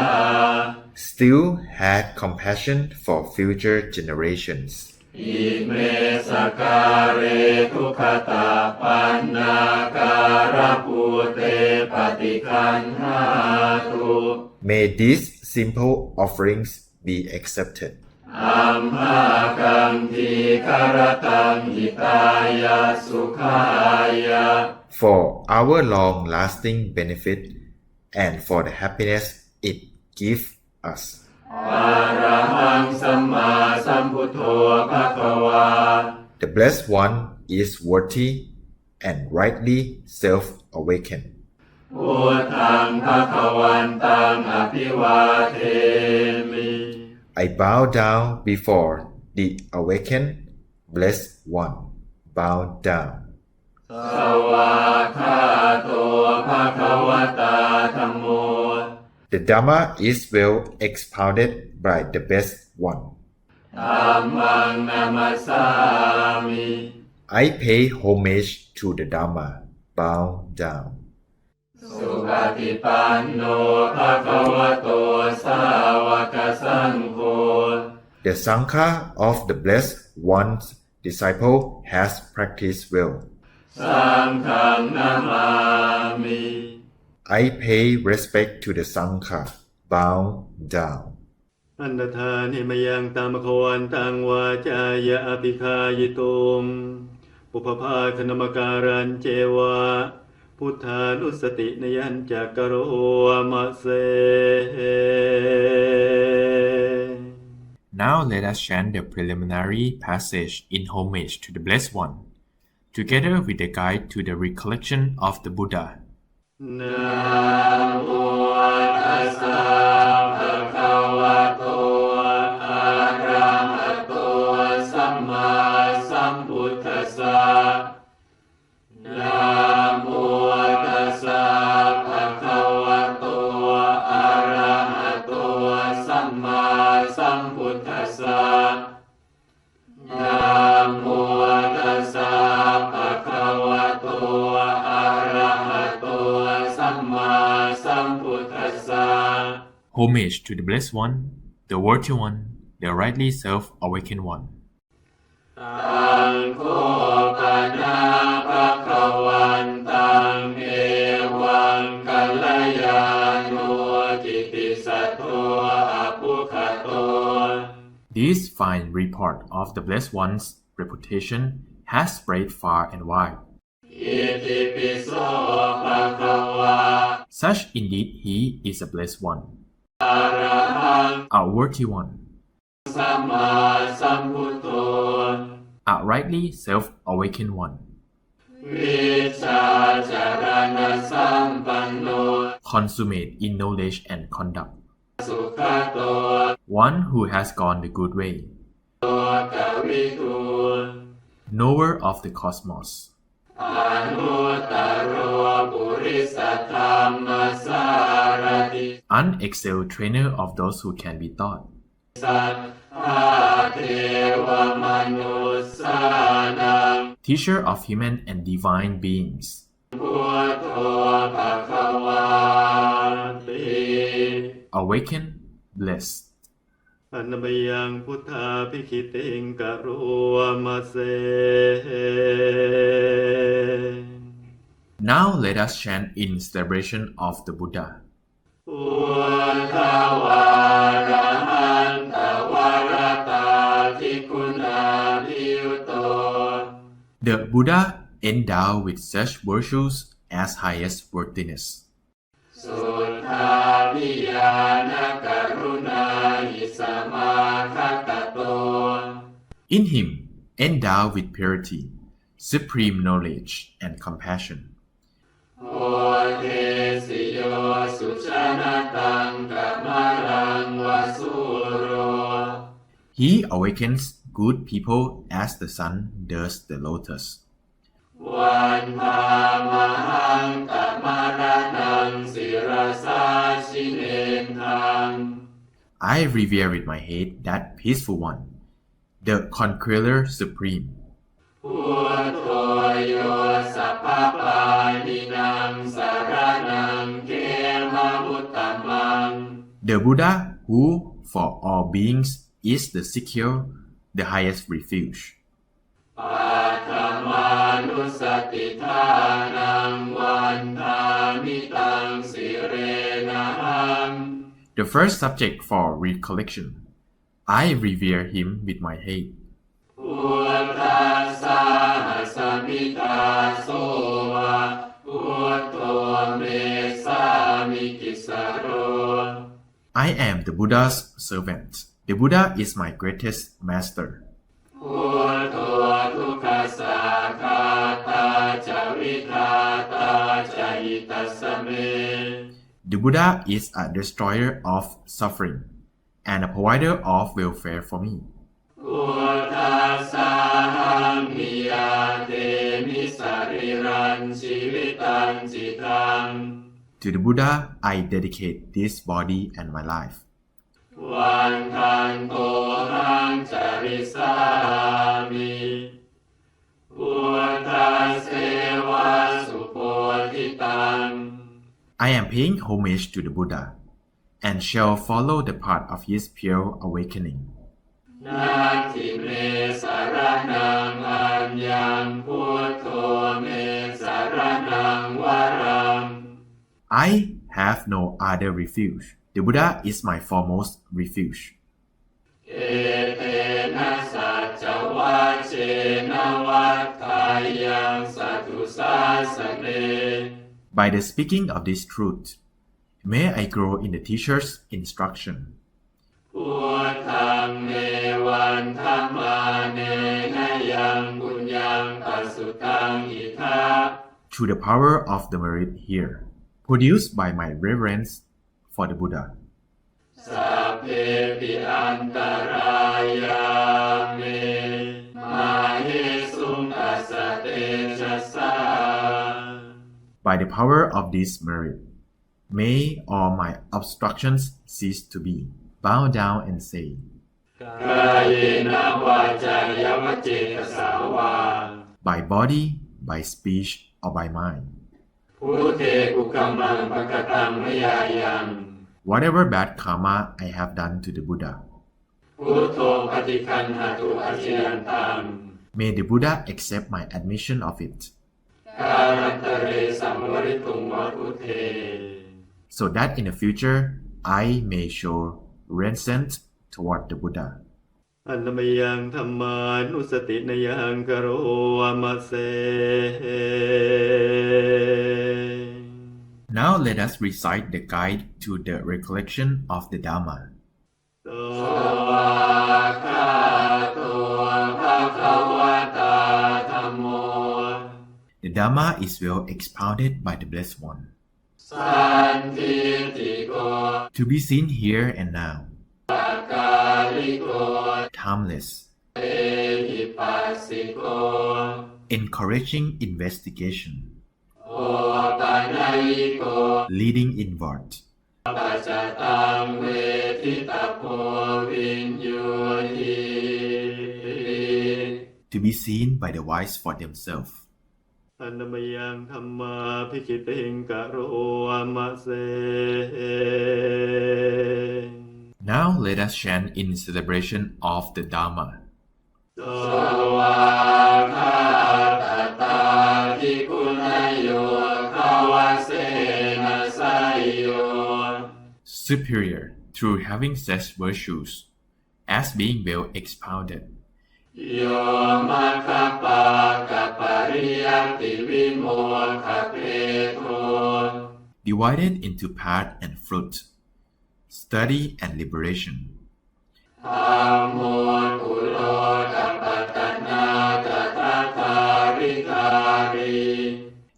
still had compassion for future generations. Ime sakare tukata pannakara pute patikanhatu. May these simple offerings be accepted. Amhakam karatang hitaya sukhaya. For our long-lasting benefit and for the happiness it gives us. Arahang samma sambuddho bhagava. The Blessed One is worthy and rightly self-awakened. Buddhang bhagavantang apivatemi. I bow down before the awakened Blessed One. Bow down. Sawakato bhagavata dhammo. The Dhamma is well expounded by the Best One. Dhammang namasami. I pay homage to the Dhamma. Bow down. Supatipanno bhagavato sāvaka saṅgho. The Sangha of the Blessed One's disciple has practiced well. Saṅghang namami. I pay respect to the Sangha. Bow down. อันตถานิมยังตามภควันตังวาจายะอภิคายิตุมปุพพาคณมการันเจวะพุทธานุสตินยัญจักกโรมะเส Now let us chant the preliminary passage in homage to the Blessed One, together with the guide to the recollection of the Buddha. นะโม ตัสสะภะคะวะโตอะระหะโตสัมมาสัมพุทธัสสะ นะโมตัสสะภะคะวะโต homage to the Blessed One, the Worthy One, the rightly self-awakened one. ตังโคปนาภคะวันตังเอวังกัลยาโนกิติสัตโตอภุคโต This fine report of the Blessed One's reputation has spread far and wide. อิติปิโสภคะวา Such indeed he is a Blessed One, อรหัง a worthy one, สัมมาสัมพุทโธ a rightly self-awakened one, วิชาจารณสัมปันโน consummate in knowledge and conduct, สุขโต one who has gone the good way, โตกวิทู knower of the cosmos, อนุตตโรปุริสธรรมสารติ unexcelled trainer of those who can be taught, สัทธาเทวมนุสสานัง teacher of human and divine beings, พุทโธภควาติ awakened, blessed. อันบยังพุทธาภิคิติงกโรมเส Now let us chant in celebration of the Buddha. พุทธวาระหันตวรตาทิคุณาภิยุโต The Buddha endowed with such virtues as highest worthiness. สุทธาภิญาณกรุณาหิสมาคตโต In him, endowed with purity, supreme knowledge, and compassion. โอเทสิโยสุชนะตังกะมะรังวสุโร He awakens good people as the sun does the lotus. วันธามหังกะมะระนังศิรสาชิเนทัง I revere with my head that peaceful one, the conqueror supreme. พุทโธโยสัพพปานินังสารนังเขมมุตตมัง The Buddha, who for all beings is the secure, the highest refuge. ปัทมานุสติทานังวันทามิตังสิเรนะหัง The first subject for recollection. I revere him with my head. พุทธัสสะสมิตาโสวะพุทโธเมสามิกิสโร I am the Buddha's servant. The Buddha is my greatest master. พุทโธทุกขสาคาตาจาวิทาตาจายิตัสสเม The Buddha is a destroyer of suffering and a provider of welfare for me. พุทธัสสะหังมิยาเตมิสริรันชีวิตังจิตัง To the Buddha, I dedicate this body and my life. วันทันโตหังจาริสามิพุทธัสเสวะสุโพธิตัง I am paying homage to the Buddha and shall follow the path of his pure awakening. นาทิเมสารนังอัญญังพุทโธเมสารนังวรัง I have no other refuge. The Buddha is my foremost refuge. เอเตนะสัจจวัชเชนะวัฏฐายังสัตถุสาสเน By the speaking of this truth, may I grow in the teacher's instruction. พุทธังเมวันธัมมาเนนะยังบุญยังปัสสุตังอิทา Through the power of the merit here, produced by my reverence for the Buddha. สัพเพปิอันตรายาเมมาเหสุงอัสสะเตชะสา By the power of this merit, may all my obstructions cease to be. Bow down and say, กายเนวาจายวเจตสาวา by body, by speech, or by mind. พุทเทกุกัมมังปะกตังมยายัง whatever bad karma I have done to the Buddha. พุทโธปฏิคันหตุอาเจียนตัง May the Buddha accept my admission of it, การันตเรสัมวริตุงวพุทเท so that in the future I may show reverence toward the Buddha. อันนมยังธรรมานุสตินยังกโรวามะเส Now let us recite the guide to the recollection of the Dhamma. ส สวากขาโตภะคะวะตาธัมโม The Dhamma is well expounded by the Blessed One, สันทิติโก to be seen here and now, กาลิโก timeless, เอหิปัสสิโก encouraging investigation, โอปัญญิโก leading inward, ปัจจตังเวทิตาโพวินโยหิ to be seen by the wise for themselves. อันนมยังธรรมาภิคิติงกโรวามะเส Now let us chant in celebration of the Dhamma. ส สวาคาตตาทิคุณโยภาวะเสนะไสโย Superior through having such virtues, as being well expounded, โยมัคคะปะกะปริยัติวิโมคคะเพโท divided into path and fruit, study and liberation. ธัมโมกุโลกัปปะตนาตถาคาริการิ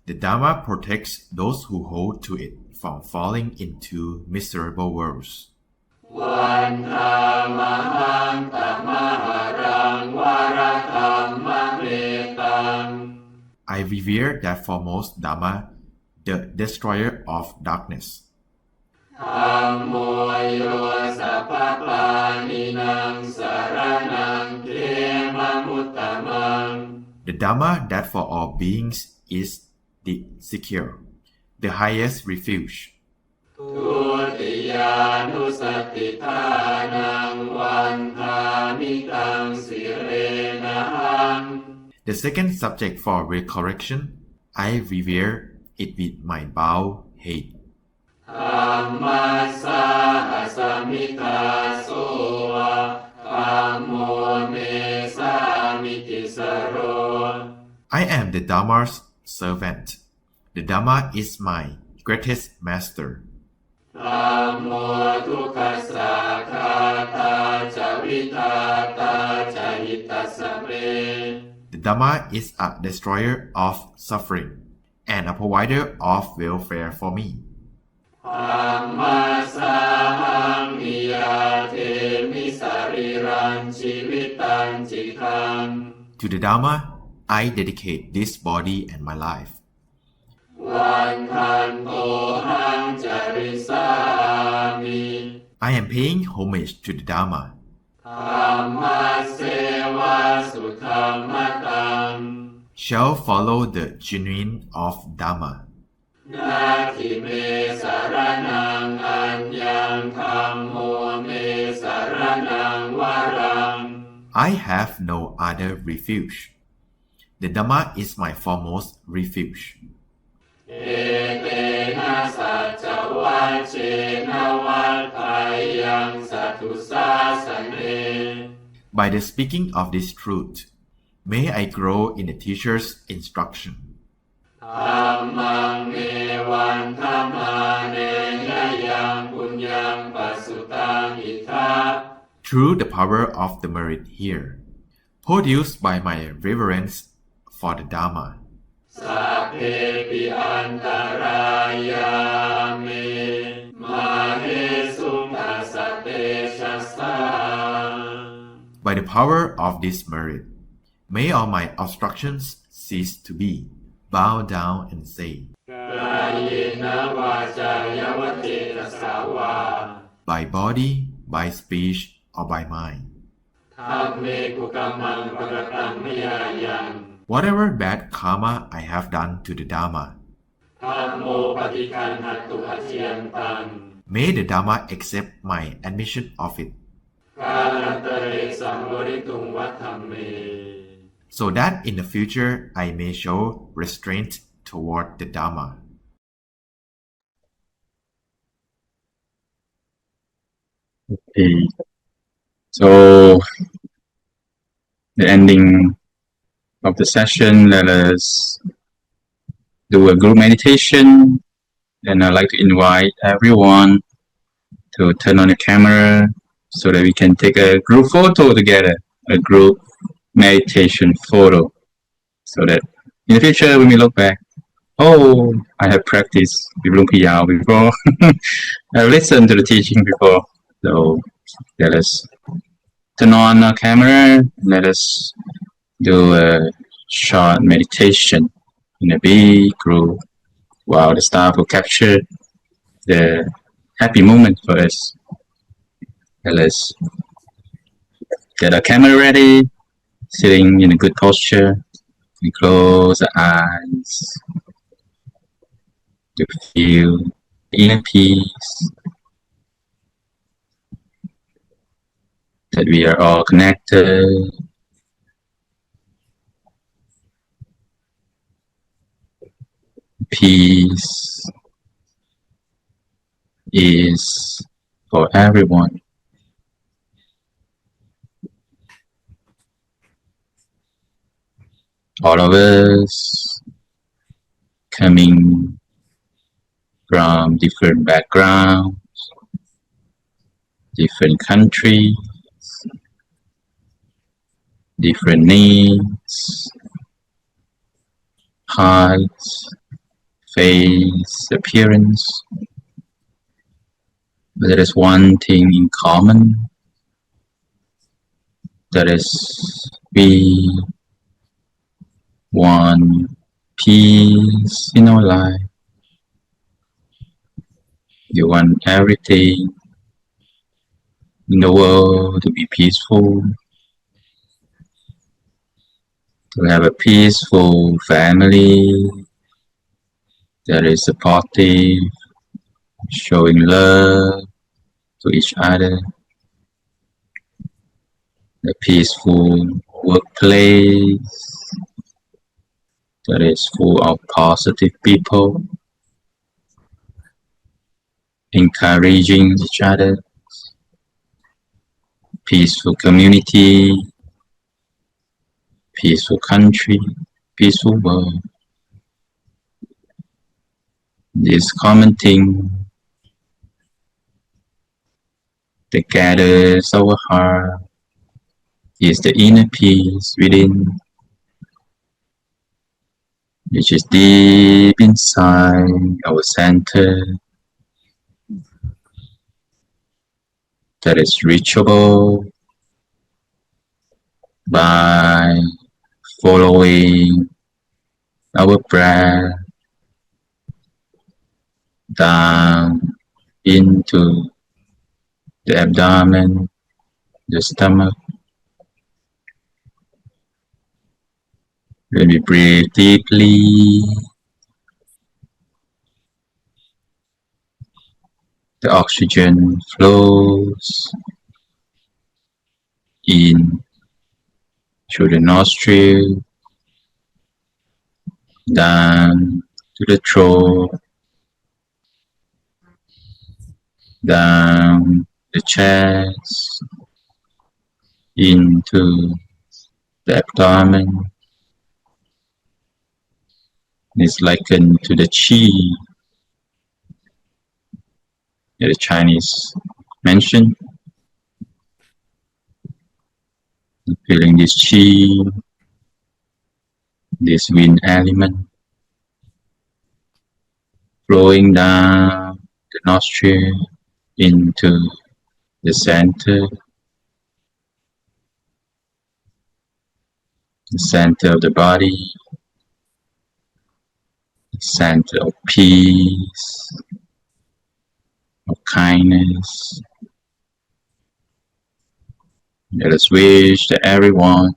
The Dhamma protects those who hold to it from falling into miserable worlds. วันธามหังตัมมหารังวรธัมมะเมตัง I revere that foremost Dhamma, the destroyer of darkness. ธัมโมโยสัพพปานินังสรณังเขมมุตตมัง The Dhamma that for all beings is the secure, the highest refuge. ทุติยานุสติทานังวันทามิตังสิเรนะหัง The second subject for recollection, I revere it with my bowed head. ธัมมัสสะสมิตาโสวะธัมโมเมสามิติสโร I am the Dhamma's servant. The Dhamma is my greatest master. ธัมโมทุกขัสสะคาตาจาวิตาตาจาหิตัสสะเม The Dhamma is a destroyer of suffering and a provider of welfare for me. ธัมมัสสะหังมิยาเทมิสรีรังชีวิตังจิคัง To the Dhamma, I dedicate this body and my life. วันทันโตหังจาริสามิ I am paying homage to the Dhamma. ธัมมัสเสวะสุธรรมตัง Shall follow the genuine of Dhamma. นาทิเมสารนังอัญญังธัมโมเมสารนังวรัง I have no other refuge. The Dhamma is my foremost refuge. เอเตนะสัจจวัชเชนะวัฏฏายังสัตถุสาสเน By the speaking of this truth, may I grow in the teacher's instruction. ธัมมังเมวันธัมมาเนยยังปุญญังปัสสุตังอิทา Through the power of the merit here, produced by my reverence for the Dhamma, สัพเพปิอันตรายาเมมาเหสุทัสสะเตชัสสะ by the power of this merit, may all my obstructions cease to be. Bow down and say, กายเนวาจายวเจตสาวา by body, by speech, or by mind. ธัมเมกุกัมมังปะตังมยายัง Whatever bad karma I have done to the Dhamma, ธัมโมปฏิคันหตุอาเจียนตัง May the Dharma accept my admission of it, กาลเตริสังวริตุงวัฏัมเม so that in the future I may show restraint toward the Dharma. Okay. So the ending of the session, let us do a group meditation, and I'd like to invite everyone to turn on the camera so that we can take a group photo together, a group meditation photo, so that in the future when we look back, oh, I have practiced with Lumpy Yao before. I've listened to the teaching before. So let us turn on our camera, let us do a short meditation in a big group while the staff will capture the happy moment for us. Let us get our camera ready, sitting in a good posture, and close the eyes to feel inner peace, that we are all connected. Peace is for everyone. All of us coming from different backgrounds, different countries, different needs, heights, face, appearance. But there is one thing in common. That is, we want peace in our life. You want everything in the world to be peaceful, to have a peaceful family that is supportive, showing love to each other, a peaceful workplace that is full of positive people, encouraging each other, peaceful community, peaceful country, peaceful world. This common thing that gathers our heart is the inner peace within, which is deep inside our center, that is reachable by following our breath down into the abdomen, the stomach. When we breathe deeply, the oxygen flows in through the nostril, down to the throat, down the chest, into the abdomen. It's likened to the qi that the Chinese mentioned. Feeling this qi, this wind element, flowing down the nostril into the center of the body, the center of peace, of kindness. Let us wish that everyone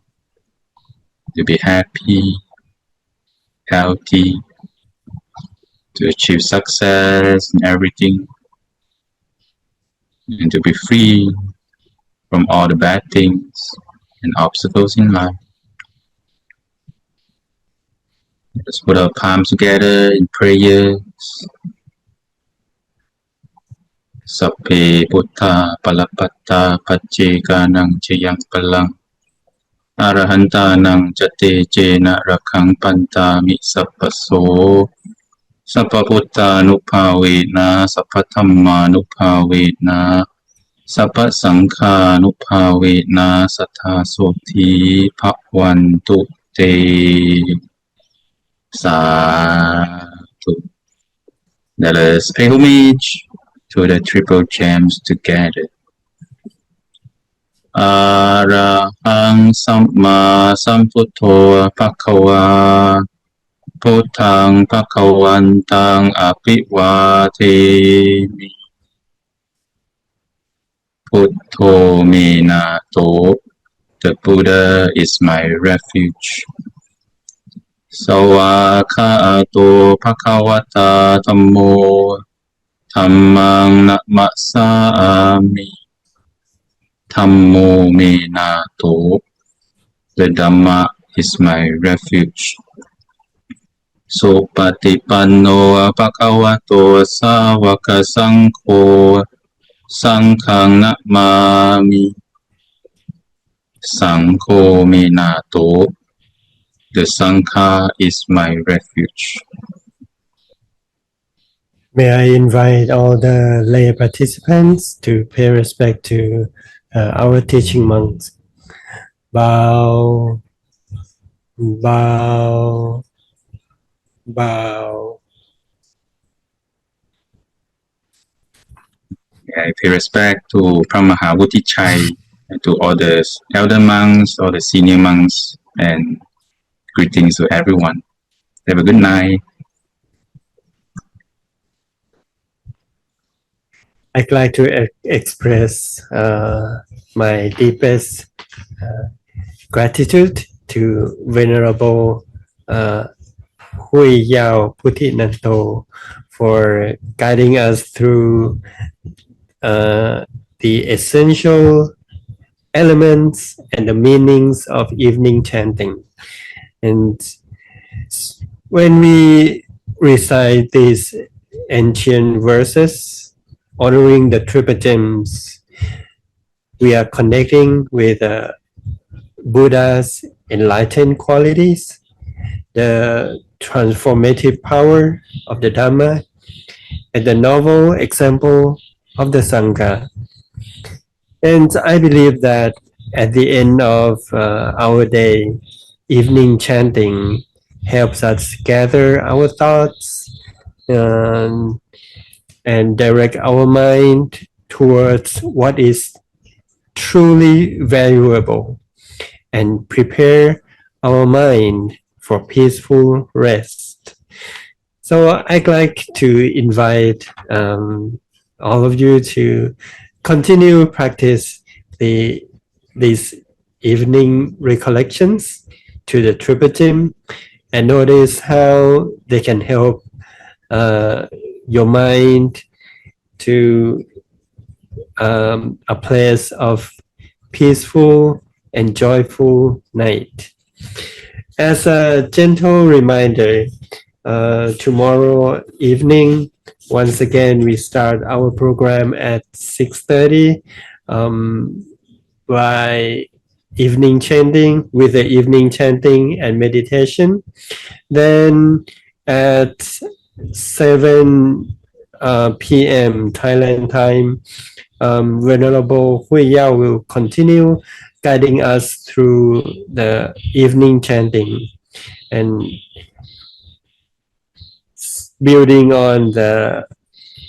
to be happy, healthy, to achieve success in everything, and to be free from all the bad things and obstacles in life. Let's put our palms together in prayers. Sappe Buddha Palapatta Paccekanang Chayang Palang Arahanta Jate Jena Rakang Pantami Sappaso Sappaputta Nupavena Sappathamma Nupavena Sappasangha Nupavena Sathasoti Bhavantu Te Sadhu. Let us pay homage to the triple gems together. Arahang Samma Sambuddho Bhagava Buddhang Bhagavantang Abhivademi Buddho Minato. The Buddha is my refuge. Sawakato Bhagavata Dhammo Dhammang Namasami Dhammo Minato. The Dhamma is my refuge. Sopatipanno Bhagavato Savaka Sangho Sanghang Namami Sangho Minato. The Sangha is my refuge. May I invite all the lay participants to pay respect to our teaching monks. Bow, bow, bow. I pay respect to Pramahavutichai and to all the elder monks, all the senior monks, and greetings to everyone. Have a good night. I'd like to express my deepest gratitude to Venerable Hui Yao Putinanto for guiding us through the essential elements and the meanings of evening chanting. And when we recite these ancient verses, honoring the triple gems, we are connecting with Buddha's enlightened qualities, the transformative power of the Dhamma, and the novel example of the Sangha. And I believe that at the end of our day, evening chanting helps us gather our thoughts and direct our mind towards what is truly valuable and prepare our mind for peaceful rest. So I'd like to invite all of you to continue practice these evening recollections to the triple gem and notice how they can help your mind to a place of peaceful and joyful night. As a gentle reminder, tomorrow evening, once again, we start our program at 6:30 by evening chanting, with the evening chanting and meditation. Then at 7 p.m. Thailand time, Venerable Hui Yao will continue guiding us through the evening chanting and building on the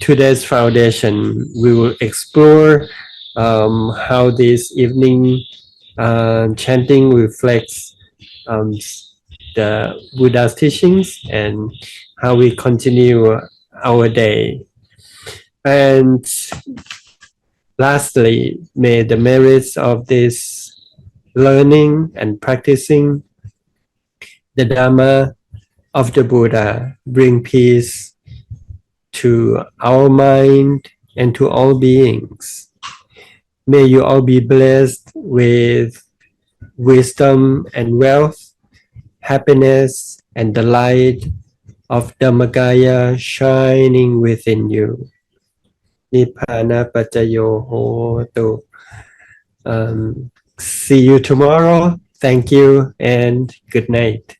today's foundation. We will explore how this evening chanting reflects the Buddha's teachings and how we continue our day. And lastly, may the merits of this learning and practicing the Dhamma of the Buddha bring peace to our mind and to all beings. May you all be blessed with wisdom and wealth, happiness and the light of Dhammagaya shining within you. Nibbana Pacayo Hotu. See you tomorrow. Thank you and good night.